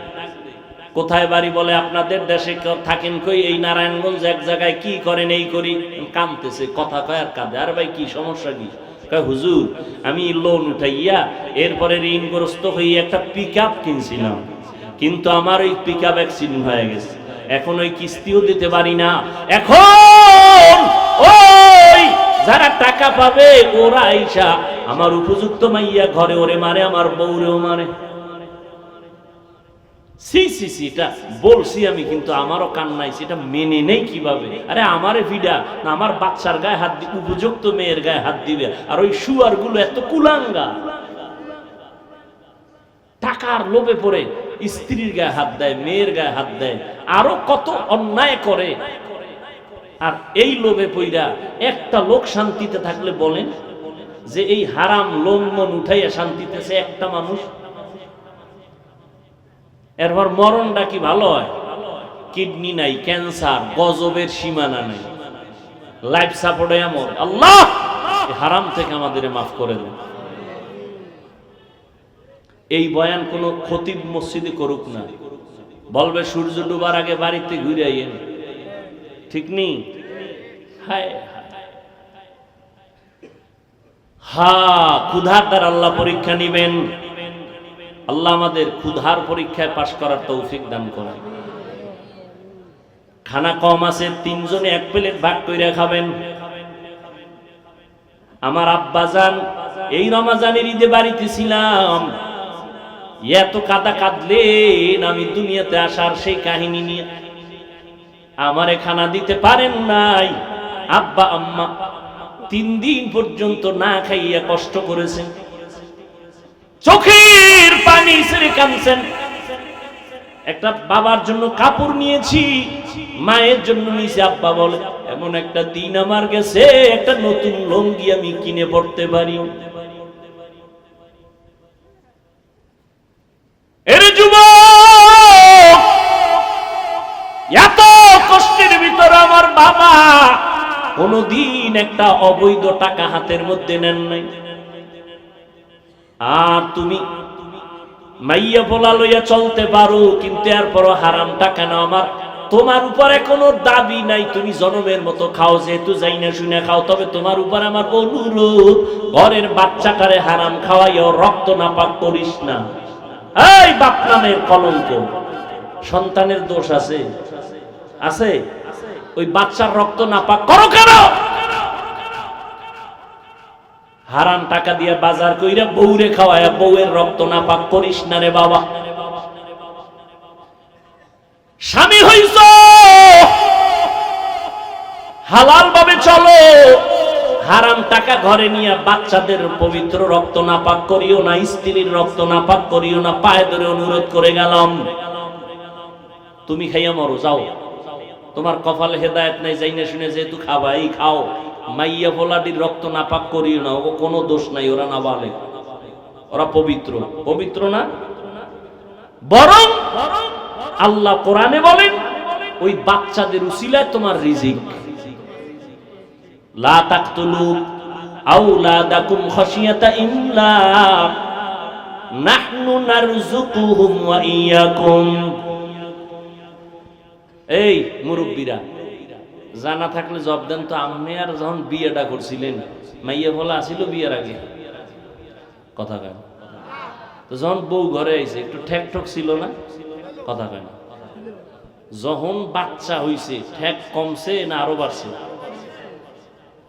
কোথায় বাড়ি? বলে আপনাদের দেশে থাকেন কই? এই নারায়ণগঞ্জ। এক জায়গায়। কি করেন? এই করি। কাঁদতেছে, কথা কয় আর কাঁদে। আর ভাই কি সমস্যা কি? কয় হুজুর আমি লোন উঠাইয়া এরপরে ঋণগ্রস্ত হয়ে একটা পিকআপ কিনছিলাম, কিন্তু আমার ওই পিকআপ অ্যাক্সিডেন্ট হয়ে গেছে, এখন ওই কিস্তিও দিতে পারি না। এখন ওই যারা টাকা পাবে ওরা আইসা আমার উপযুক্ত মাইয়া ঘরে ওরে মারে, আমার বউরেও মারে। সি এটা বলছি আমি, কিন্তু আমারও কান্নাই, সেটা মেনে নেই কিভাবে? আরে আমারে ভিডা না, আমার বাচ্চার গায়ে হাত দিবে, উপযুক্ত মেয়ের গায়ে হাত দিবে। আর ওই শুয়ার গুলো এত কুলাঙ্গা, টাকার লোভে পড়ে স্ত্রীর গায়ে হাত দেয়, মেয়ের গায়ে হাত দেয়, আরো কত অন্যায় করে। আর এই লোভে পইরা একটা লোক শান্তিতে থাকলে বলেন যে এই হারাম লোন মন উঠাইয়া শান্তিতেছে একটা মানুষ? এরপর মরণটা কি ভালো হয়? কিডনি নাই, ক্যান্সার, গজবের সীমানা নাই, লাইফ সাপোর্টে এমন। আল্লাহ হারাম থেকে আমাদের মাফ করে দেন। এই বয়ান কোন খতিব মসজিদে করুক না, বলবে সূর্য ডুবার আগে বাড়িতে ঘুরে আইয়েন। ঠিক নেই? হায় ক্ষুধার দ্বারা আল্লাহ পরীক্ষা নিবেন। আল্লাহ আমাদের ক্ষুধার পরীক্ষায় পাশ করার তৌফিক দান করেন। খানা কম আছে, 3 জনে 1 প্লেট ভাগ করে খাবেন। আমার আব্বাজান এই রমজানের ঈদে বাড়িতে ছিলাম, এত কাদা কাঁদলেন আমি দুনিয়াতে আসার সেই কাহিনী নিয়ে। আমারে খানা দিতে পারেন নাই, আব্বা আম্মা 3 দিন পর্যন্ত না খাইয়া কষ্ট করেছেন, চোখের পানি ছেড়ে কাঁদছেন। একটা বাবার জন্য কাপড় নিয়েছি, মায়ের জন্য নিয়েছি। আব্বা বলে এমন একটা দিন আমার গেছে, একটা নতুন লুঙ্গি আমি কিনে পড়তে পারি। এর যুবক, এত কষ্টের ভিতরে আমার বাবা কোনদিন একটা অবৈধ টাকা হাতের মধ্যে নেন নাই। আর তুমি মাইয়া পোলা লইয়া চলতে পারো, কিন্তু এরপরও হারাম টাকা নাও। আমার তোমার উপরে কোনো দাবি নাই, তুমি জনমের মতো খাও, যেহেতু যাই না শুনে খাও। তবে তোমার উপর আমার অনুরোধ, ঘরের বাচ্চাটারে হারাম খাওয়াইও রক্ত নাপাক করিস না। এই বাপ নামের কলঙ্ক, সন্তানের দোষ আছে আছে, ওই বাচ্চার রক্ত নাপাক করো কেন? হারাম টাকা দিয়ে বাজার কইরা বউরে খাওয়ায়া বউয়ের রক্ত নাপাক করিস না রে বাবা। স্বামী হইছ, হালাল ভাবে চলো, হারাম টাকা ঘরে নিয়ে বাচ্চাদের পবিত্র রক্ত নাপাক করিও না, স্ত্রীর রক্ত নাপাক করিও না। পায়ে ধরে অনুরোধ করে গেলাম, তুমি খাইয়া মরো, যাও, তোমার কপালে হেদায়েত নাই, যাই না শুনে যেহেতু খাবাই খাও। মাইয়া ফোলাটির রক্ত নাপাক করিও না, ও কোনো দোষ নাই, ওরা নাবালেগ, ওরা পবিত্র। পবিত্র না, বরং আল্লাহ কোরআনে বলেন ওই বাচ্চাদের উসিলায় তোমার রিজিক। লা তাকতুলু আওলাদাকুম খাশিয়াতা ইমলাক নাহনু নারযুকুহুম ওয়া ইয়াকুম। এই মুরব্বীরা, জানা থাকলে জব দেন তো, আপনি আর যখন বিয়েটা করছিলেন মাইয়া ফলা আসিল বিয়ের আগে, কথা কেন? তো যখন বউ ঘরে আইছে একটু ঠেক ঠক ছিল না, কথা কেন? যখন বাচ্চা হইছে ঠেক কমছে না আরো বাড়ছে?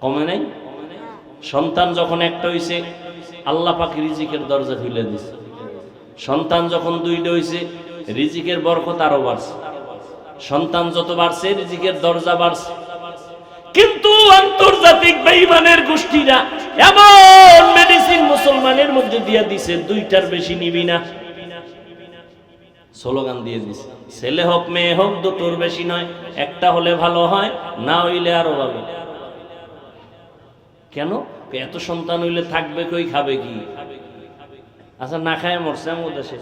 কমে নাই। সন্তান যখন একটা হইছে আল্লাহ পাক রিজিকের দরজা খুলে দিছে। সন্তান যখন 2টা হইছে রিজিকের বরকত আরো বাড়ছে। সন্তান যত বাড়ছে রিজিকের দরজা বাড়ছে। কিন্তু আন্তর্জাতিক বেঈমানের গোষ্ঠীরা এমন মেডিসিন মুসলমানের মধ্যে দিয়া দিছে, 2টার বেশি নিবি না, স্লোগান দিয়ে দিছে। ছেলে হোক মেয়ে হোক 2টোর বেশি নয়, একটা হলে ভালো হয়, না হইলে আরো ভালো। কেন? এত সন্তান হইলে থাকবে কই, খাবে কি? আচ্ছা, না খায় মরছে আমার দেশে,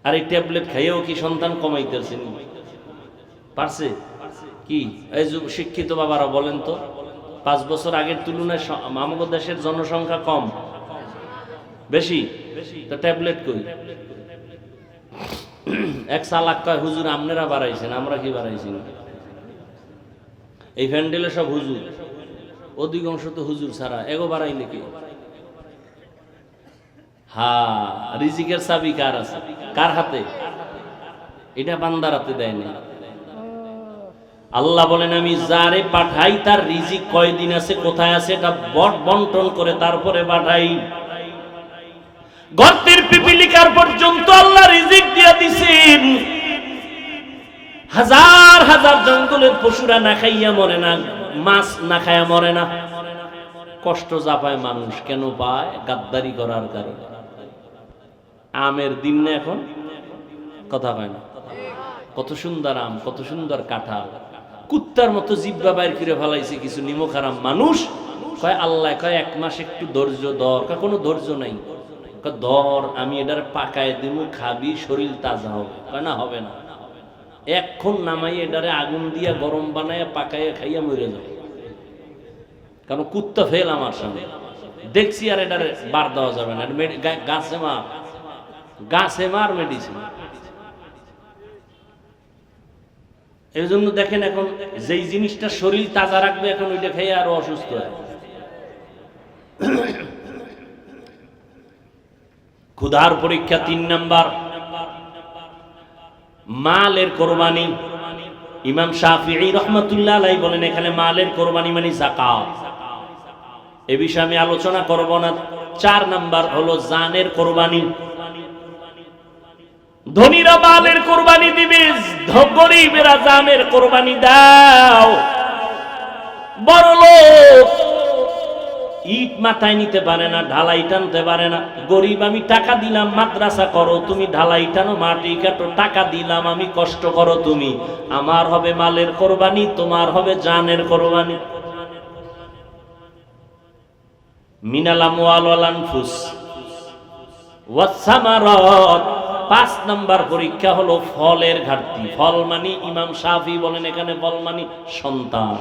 আর এই ট্যাবলেট খাইয়েও কি সন্তান কমাইতেছেন? পারছে কি? এই যে শিক্ষিত বাবারা বলেন তো, 5 বছর আগের তুলনায় আমাদের দেশের জনসংখ্যা কম বেশি, তো ট্যাবলেট কই? এক চালাক কয় হুজুর আপনারা বাড়াইছেন, আমরা কি বাড়াইছি না? এই প্যান্ডেলে সব হুজুর, অধিকাংশ তো হুজুর ছাড়া, এগো বাড়াইলে কি? হ্যাঁ, রিজিকের চাবি কার আছে? কার হাতে? এটা বান্দার হাতে দেয় না। আল্লাহ বলেন আমি যারে পাঠাই তার রিজিক কয়দিন আছে, কোথায় আছে, এটা বন্টন করে তারপরে পাঠাই। গর্তের পিপিলিকার পর্যন্ত আল্লাহ রিজিক দিয়া দিছেন। হাজার হাজার জঙ্গলের পশুরা না খাইয়া মরে না, মাছ না খাইয়া মরে না। কষ্ট যা পায় মানুষ কেন পায়? গাদ্দারি করার কারণে। আমের দিন না এখন, কথা পায় না। কত সুন্দর আম, কত সুন্দর কাঁঠাল, কুত্তার মতো জিব্বা বাইর করে ফেলাইছে কিছু নিমখারাম মানুষ। কয় আল্লাহ কয় 1 মাস একটু ধৈর্য ধর। কোনো ধৈর্য নাই, ধর আমি এটার পাকায় দিব, খাবি, শরীর তাজা হবে। কয় না, হবে না, এখন নামাই এটারে আগুন দিয়া গরম বানায় পাকাইয়া খাইয়া মরে যাবে। কারণ কুত্তা ফেল আমার সামনে দেখছি, আর এটারে বার দেওয়া যাবে না। গাছে মার মেডিসিন। এই জন্য দেখেন এখন যেই জিনিসটা শরীর তাজা রাখবে, এখন ওইটা খেয়ে আরো অসুস্থ হয়। ক্ষুধার পরীক্ষা 3 নাম্বার, মালের কোরবানি। ইমাম শাফিঈ রাহমাতুল্লাহ আলাইহি বলেন এখানে মালের কোরবানি মানে যাকাত। এই বিষয়ে আমি আলোচনা করব না। 4 নাম্বার হলো জানের কোরবানি। ধনীরা মালের কোরবানি দিবে, গরিবেরা জানের কোরবানি দাও। বড় লোক ইট মাথায় নিতে পারে না, ঢালাই টানতে পারে না। গরিব আমি টাকা দিলাম মাদ্রাসা করো, তুমি ঢালাই টানো, মাটি কাটো, টাকা দিলাম আমি কষ্ট করো তুমি। আমার হবে মালের কোরবানি, তোমার হবে জানের কোরবানি। মিনাল আমওয়াল ওয়াল আনফুস ওয়াস সামারাত। 5 নাম্বার পরীক্ষা হলো ফলের ঘাটতি। ফল মানে ইমাম শাফি বলেন এখানে ফল মানে সন্তান।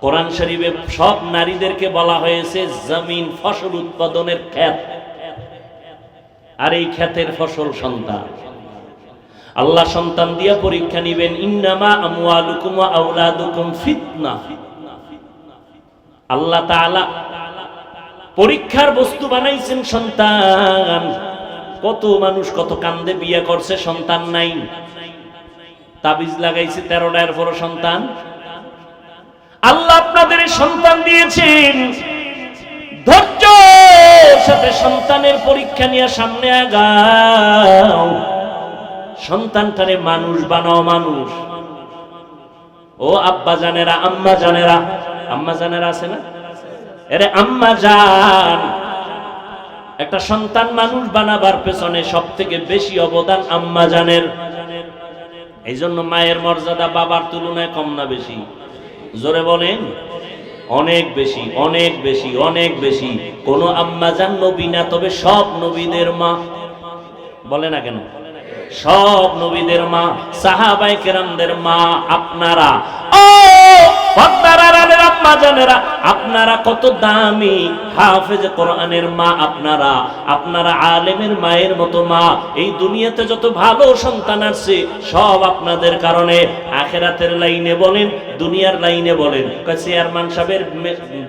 কোরআন শরীফে সব নারীদেরকে বলা হয়েছে জমিন, ফসল উৎপাদনের ক্ষেত, আর এই ক্ষেতের ফসল সন্তান। আল্লাহ সন্তান দিয়া পরীক্ষা নিবেন। ইন্নামা আমওয়ালুকুম ওয়া আওলাদুকুম ফিতনা। আল্লাহ তাআলা পরীক্ষার বস্তু বানাইছেন সন্তান। কত মানুষ কত কান্দে বিয়ে করছে, সন্তান নাই। তাবিজ লাগাইছে 13টা, এরপরও সন্তান। আল্লাহ আপনাদের সন্তান দিয়েছেন, ধৈর্যের সাথে সন্তানের পরীক্ষা নিয়ে সামনে আগাও। সন্তানটারে মানুষ বানাও, মানুষ। ও আব্বা জানেরা, আম্মা জানেরা, আম্মা জানেরা আছে না? এরে আম্মা জান, একটা সন্তান মানুষ বানাবার পেছনে সব থেকে বেশি অবদান আম্মা জানের। এই জন্য মায়ের মর্যাদা বাবার তুলনায় কম না বেশি? জোরে বলেন। অনেক বেশি, অনেক বেশি, অনেক বেশি। কোন আম্মা জান নবী না, তবে সব নবীদের মা। বলে না কেন? সব নবীদের মা, সাহাবায়ে কেরামদের মা। আপনারা ও পর্দার আড়ালের আম্মা জানেরা, আপনারা কত দামি হাফেজ কোরআনের মা। আপনারা, আপনারা আলেমের মায়ের মতো মা। এই দুনিয়াতে যত ভালো সন্তান আছে সব আপনাদের কারণে। আখিরাতের লাইনে বলেন, দুনিয়ার লাইনে বলেন। চেয়ারম্যান সাহেবের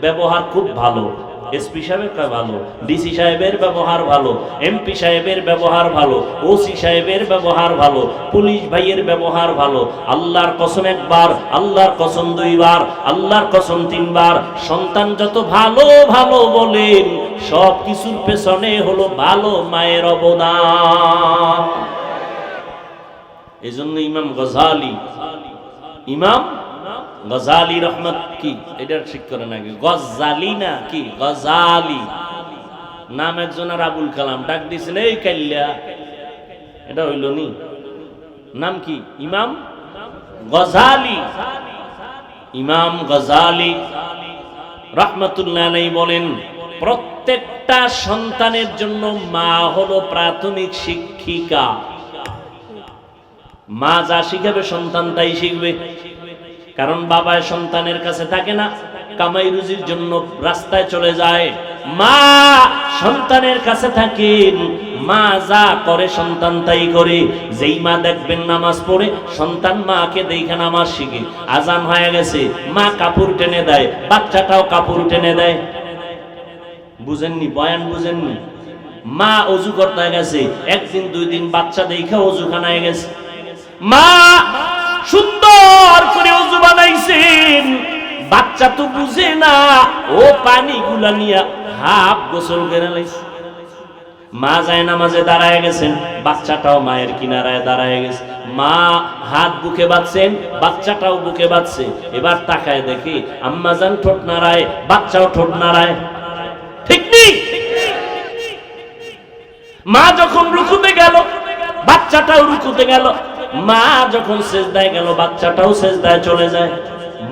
ব্যবহার খুব ভালো, এসপি সাহেবের ভালো, ডিসি সাহেবের ব্যবহার ভালো, এমপি সাহেবের ব্যবহার ভালো, ওসি সাহেবের ব্যবহার ভালো, পুলিশ ভাইয়ের ব্যবহার ভালো। আল্লাহর কসম একবার, আল্লাহর কসম 2 বার, আল্লাহর কসম 3 বার। সন্তান যত ভালো ভালো বলেন, সব কিছুর পেছনে হলো ভালো মায়ের অবদান। এজন্য ইমাম গজালি, ইমাম গজালি রহমত কি এটা ঠিক করে নাকি? গজালি না কি? গজালি নাম একজনের আবুল কালাম, ডাক দিয়েছেন এই কাল্লা, এটা হইল নি? নাম কি? ইমাম গজালি। ইমাম গজালি রহমতুল্লাহ আলাইহি বলেন, প্রত্যেকটা সন্তানের জন্য মা হলো প্রাথমিক শিক্ষিকা। মা যা শিখাবে সন্তান তাই শিখবে। কারণ বাবা সন্তানের কাছে থাকে না, কামাই রুজির জন্য রাস্তায় চলে যায়। মা সন্তানের কাছে থাকেন, মা যা করে সন্তান তাই করে। যেই মা দেখবেন নামাজ পড়ে, সন্তান মাকে দেখে নামাজ শিখে। আজান হয়ে গেছে, মা কাপড় টেনে দেয়, বাচ্চাটাও কাপড় টেনে দেয়। বুঝেননি? বয়ান বুঝেননি? মা অজু করতে গেছে, 1 দিন 2 দিন বাচ্চা দেখে অজুখানায় গেছে। মা সুন্দর করে ওযু বানাইছেন, বাচ্চা তো বুঝে না, ও পানি গুলা নিয়া হাফ গোসল করে লাইছে। মা যায় নামাজে দাঁড়ায় গেছেন, বাচ্চাটাও মায়ের কিনারায় দাঁড়ায় গেছে। মা হাত বুকে বাঁধছেন, বাচ্চাটাও বুকে বাঁধছে। এবার তাকায় দেখি আম্মা জান ঠোঁট নাড়ায়, বাচ্চাও ঠোঁট নাড়ায়। ঠিক নেই? মা যখন রুকুতে গেল, বাচ্চাটাও রুকুতে গেল। মা যখন সেজদায় গেল, বাচ্চাটাও সেজদায় চলে যায়।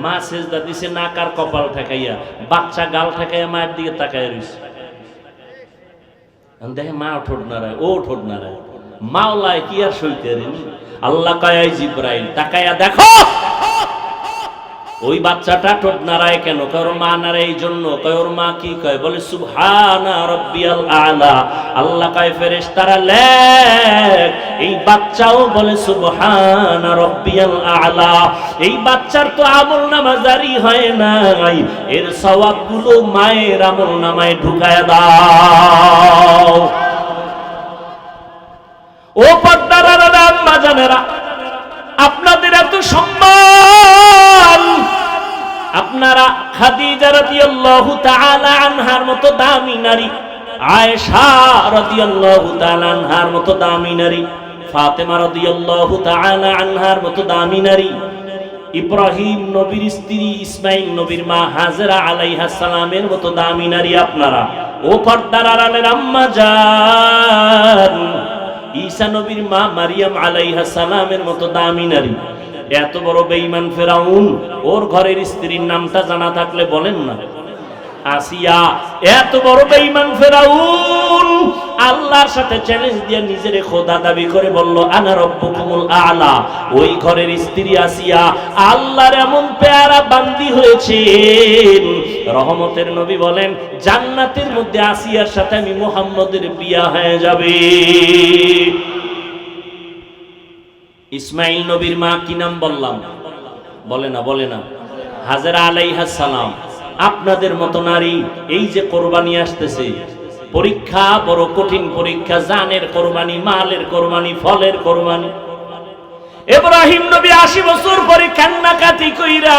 মা সেজদা দিছে নাক আর কপাল ঠেকাইয়া, বাচ্চা গাল ঠেকাইয়া মায়ের দিকে তাকায় রইছে। দেখে মা ঠোঁট নাড়ায়, ও ঠোঁট নাড়ায়। মাওলায় কি আর সইতে রে? আল্লাহ কয় জিব্রাইল তাকাইয়া দেখো ওই বাচ্চাটা ঠোঁট নাড়ায় কেন? কয় ওর মা নাড়ায় এই জন্য। কয় ওর মা কি কয়? বলে সুবহানা রাব্বিয়াল আলা। আল্লাহ কয় ফেরেশতারা লেখ, এই বাচ্চাও বলে সুবহানা রাব্বিয়াল আলা। এই বাচ্চার তো আমলনামা জারি হয় নাই, এর সওয়াবগুলো মায়ের আমলনামায় ঢুকায় দাও। ও পর্দার আড়ালে আম্মা জানেরা, আপনাদের এত সম্মান, আপনারা খাদিজা রাদিয়াল্লাহু তাআলা আনহার মতো দামি নারী, আয়েশা রাদিয়াল্লাহু তাআলা আনহার মতো দামি নারী, ফাতেমা রাদিয়াল্লাহু তাআলা আনহার মতো দামি নারী, ইব্রাহিম নবীর স্ত্রী, ইসমাইল নবীর মা হাজেরা আলাইহাস সালামের মতো দামি নারী আপনারা। ও পর্দার আড়ালের আম্মা জান, ঈসা নবীর মা মারিয়াম আলাইহাস সালামের মতো দামি নারী। এত বড় বেঈমান ফেরাউন, ওর ঘরের স্ত্রীর নামটা জানা থাকলে বলেন না। আসিয়া, এত বড় বেঈমান ফেরাউন আল্লাহর সাথে চ্যালেঞ্জ দিয়ে নিজের খোদা দাবি করে বলল আনা রব্বুকুমুল আলা। ওই ঘরের স্ত্রী আসিয়া আল্লাহর এমন পেয়ারা বান্দি হয়েছে, রহমতের নবী বলেন জান্নাতের মধ্যে আসিয়ার সাথে আমি মুহাম্মদের বিয়া হয়ে যাবে। ইসমাইল নবীর মা কি নাম বললাম? বলে না হাজেরা আলাইহাস সালাম। আপনাদের মতো নারী, এই যে কোরবানি আসতেছে, পরীক্ষা বড় কঠিন পরীক্ষা, জানের কোরবানি, মালের কোরবানি, ফলের কোরবানি। ইব্রাহিম নবী 80 বছর পরে কান্নাকাটি কইরা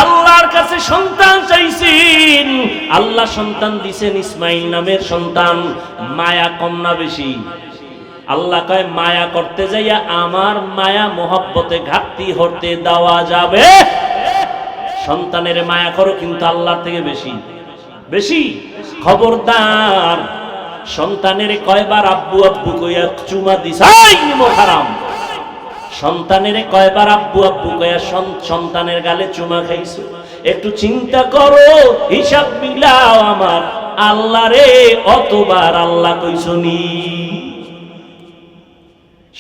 আল্লাহর কাছে সন্তান চাইছেন, আল্লাহ সন্তান দিছেন, ইসমাইল নামের সন্তান। মায়া কম না বেশি? আল্লাহ কয় মায়া করতে যাইয়া আমার মায়া মোহাব্বতে ঘাটতি হতে দেওয়া যাবে। সন্তানের মায়া করো, কিন্তু আল্লাহর থেকে বেশি বেশি। খবরদার, সন্তানের কয়বার আব্বু আব্বু কইয়া চুমা দিছ? হারাম। সন্তানের কয়বার আব্বু আব্বু কইয়া সন্তানের গালে চুমা খাইছো? একটু চিন্তা করো, হিসাব মিলাও আমার আল্লাহ রে, অতবার আল্লাহ কইছনি।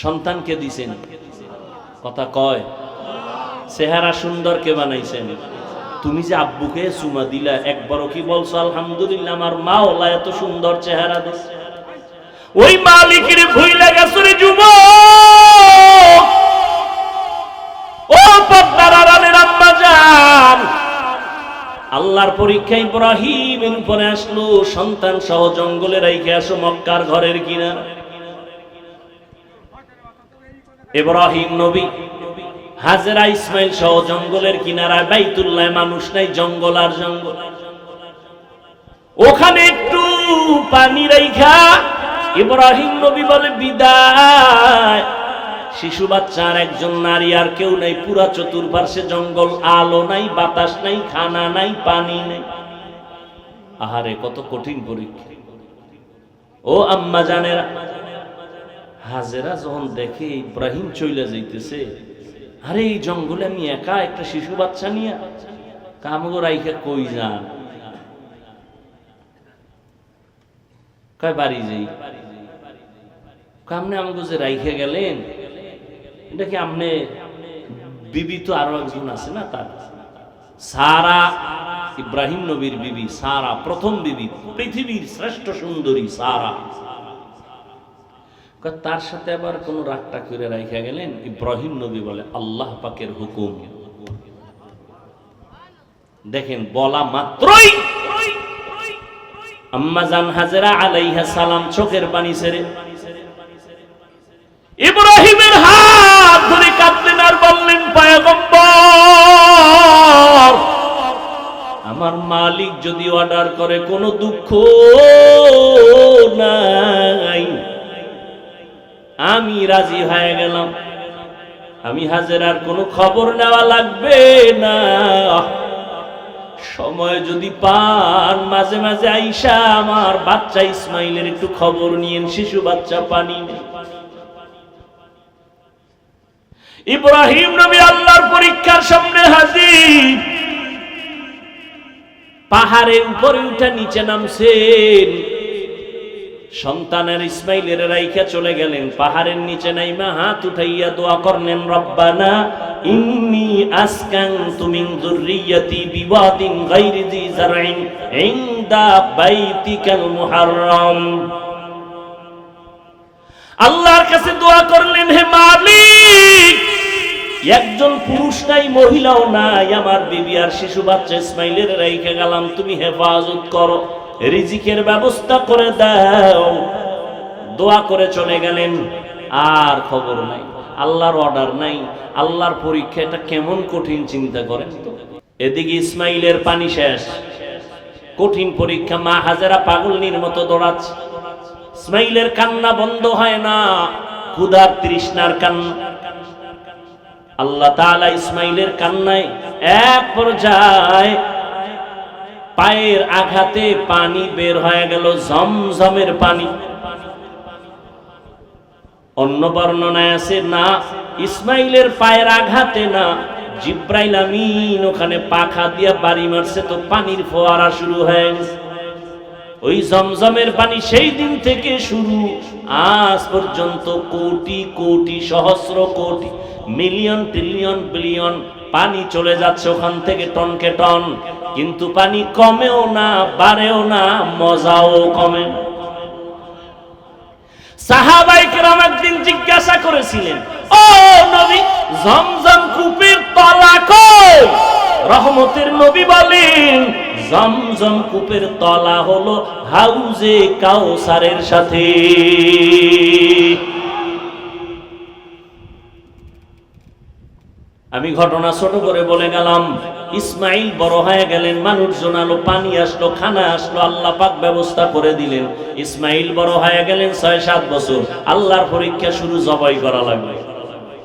সন্তানকে দিছেন, কথা কয়। চেহারা সুন্দর কে বানাইছেন? তুমি যে আব্বুকে চুমা দিলা, একবারও কি বলছো আলহামদুলিল্লাহ আমার মা ওলা এত সুন্দর চেহারা দিছে? ওই মালিকের ভুইলা গেছো রে যুবক। ও পদ্মার আড়ালের আম্মা জান, আল্লাহর পরীক্ষা ইব্রাহিমের উপরে আসলো, সন্তান সহ জঙ্গলে রাইখে আসো মক্কার ঘরের কিনারা। ইব্রাহিম নবী হাজেরা ইসমাইল সহ জঙ্গলের কিনারায়, বাইতুল্লাহ মানুষ নাই, জঙ্গল আর জঙ্গল। ওখানে একটু পানি রাইখা ইব্রাহিম নবী বলে বিদায়। শিশু বাচ্চার একজন নারী আর কেউ নাই, পুরা চতুর্পার্শ্বে জঙ্গল, আলো নাই, বাতাস নাই, খানা নাই, পানি নাই। আহারে কত কঠিন পরীক্ষা। ও আম্মা জানেরা, হাজেরা যখন দেখে ইব্রাহিম চলে যাইতেছে, আরে এই জঙ্গলে আমি একা একটা শিশু বাচ্চা নিয়ে কামগো রাইখা কই যান? কয় বাড়ি যাই। কামনে আমগো যে রাইখা গেলেন, এটা কি আমনে বিবি? তো আরো একজন আছে না, তার সারা, ইব্রাহিম নবীর বিবি সারা, প্রথম বিবি, পৃথিবীর শ্রেষ্ঠ সুন্দরী সারা। তার সাথে আবার কোন রাগটা করে রাইখা গেলেন? ইব্রাহিম নবী বলে আল্লাহ পাকের হুকুম। দেখেন, বলা মাত্রই আম্মা জান হাজেরা আলাইহিস সালাম চোখের পানি ছেড়ে ইব্রাহিমের হাত ধরে কাঁদলেন আর বললেন, পয়গম্বর, আমার মালিক যদি অর্ডার করে কোনো দুঃখ নাই, আমি রাজি হয়ে গেলাম। আমি হাজেরার কোনো খবর নেওয়া লাগবে না। সময় যদি পান মাঝে মাঝে আইসা আমার বাচ্চা ইসমাইলের একটু খবর নিয়েন, শিশু বাচ্চা পানি নেই। ইব্রাহিম নবী আল্লাহর পরীক্ষার সামনে হাজির। পাহাড়ের উপরে উঠে নিচে নামছেন, সন্তানের ইসমাইলের রাইখা চলে গেলেন। পাহাড়ের নিচে নাইমা হাত উঠাইয়া দোয়া করলেন, রব্বানা ইন্নী আসকানতু মিন যুররিয়াতি বিওয়াদিন গায়রি যি যারইন ইনদা বাইতিকাল মুহাররম। আল্লাহর কাছে দোয়া করলেন, হে মালিক, একজন পুরুষ নাই, মহিলাও নাই, আমার বিবি আর শিশু বাচ্চা ইসমাইলের রাইখা গেলাম, তুমি হেফাজত করো, রিজিকের ব্যবস্থা করে দাও। দোয়া করে চলে গেলেন, আর খবর নাই, আল্লাহর অর্ডার নাই। আল্লাহর পরীক্ষা, এটা কেমন কঠিন চিন্তা করেন তো। এদিকে ইসমাইলের পানি শেষ, কঠিন পরীক্ষা। মা হাজেরা পাগলনির মতো দৌড়াচ্ছে, ইসমাইলের কান্না বন্ধ হয় না। ক্ষুধার তৃষ্ণার কান্না। আল্লাহ তাআলা ইসমাইলের কান্নায় এক পর্যায়ে পায়ের আঘাতে পানি বের হয়ে গেল, জমজমের পানি। অন্য বর্ণনায় আছে না, ইসমাইলের পায়ের আঘাতে না, জিব্রাইল আমিন ওখানে পাখা দিয়ে বাড়ি মারছে, তো পানির ফোয়ারা শুরু হয়ে গেছে। ওই জমজমের পানি সেই দিন থেকে শুরু, আজ পর্যন্ত কোটি কোটি সহস্র কোটি মিলিয়ন ট্রিলিয়ন বিলিয়ন পানি চলে যাচ্ছে ওখান থেকে টনকে টন, কিন্তু পানি কমেও না বাড়েও না, মজাও কমে না। সাহাবায়ে কেরাম একদিন জিজ্ঞাসা করেছিলেন, ও নবী, জমজম কূপের তলা কই? রহমতের নবী বলেন, জমজম কূপের তলা হলো হাউজে কাউসারের সাথে। আমি ঘটনা ছোট করে বলে গেলাম। ইসমাইল বড় হয়ে গেলেন, মানুষজন আলো, পানি আসলো, খানা আসলো, আল্লাহ পাক ব্যবস্থা করে দিলেন। ইসমাইল বড় হয়ে গেলেন ৬-৭ বছর, আল্লাহর পরীক্ষা শুরু, জবাই করা লাগবে।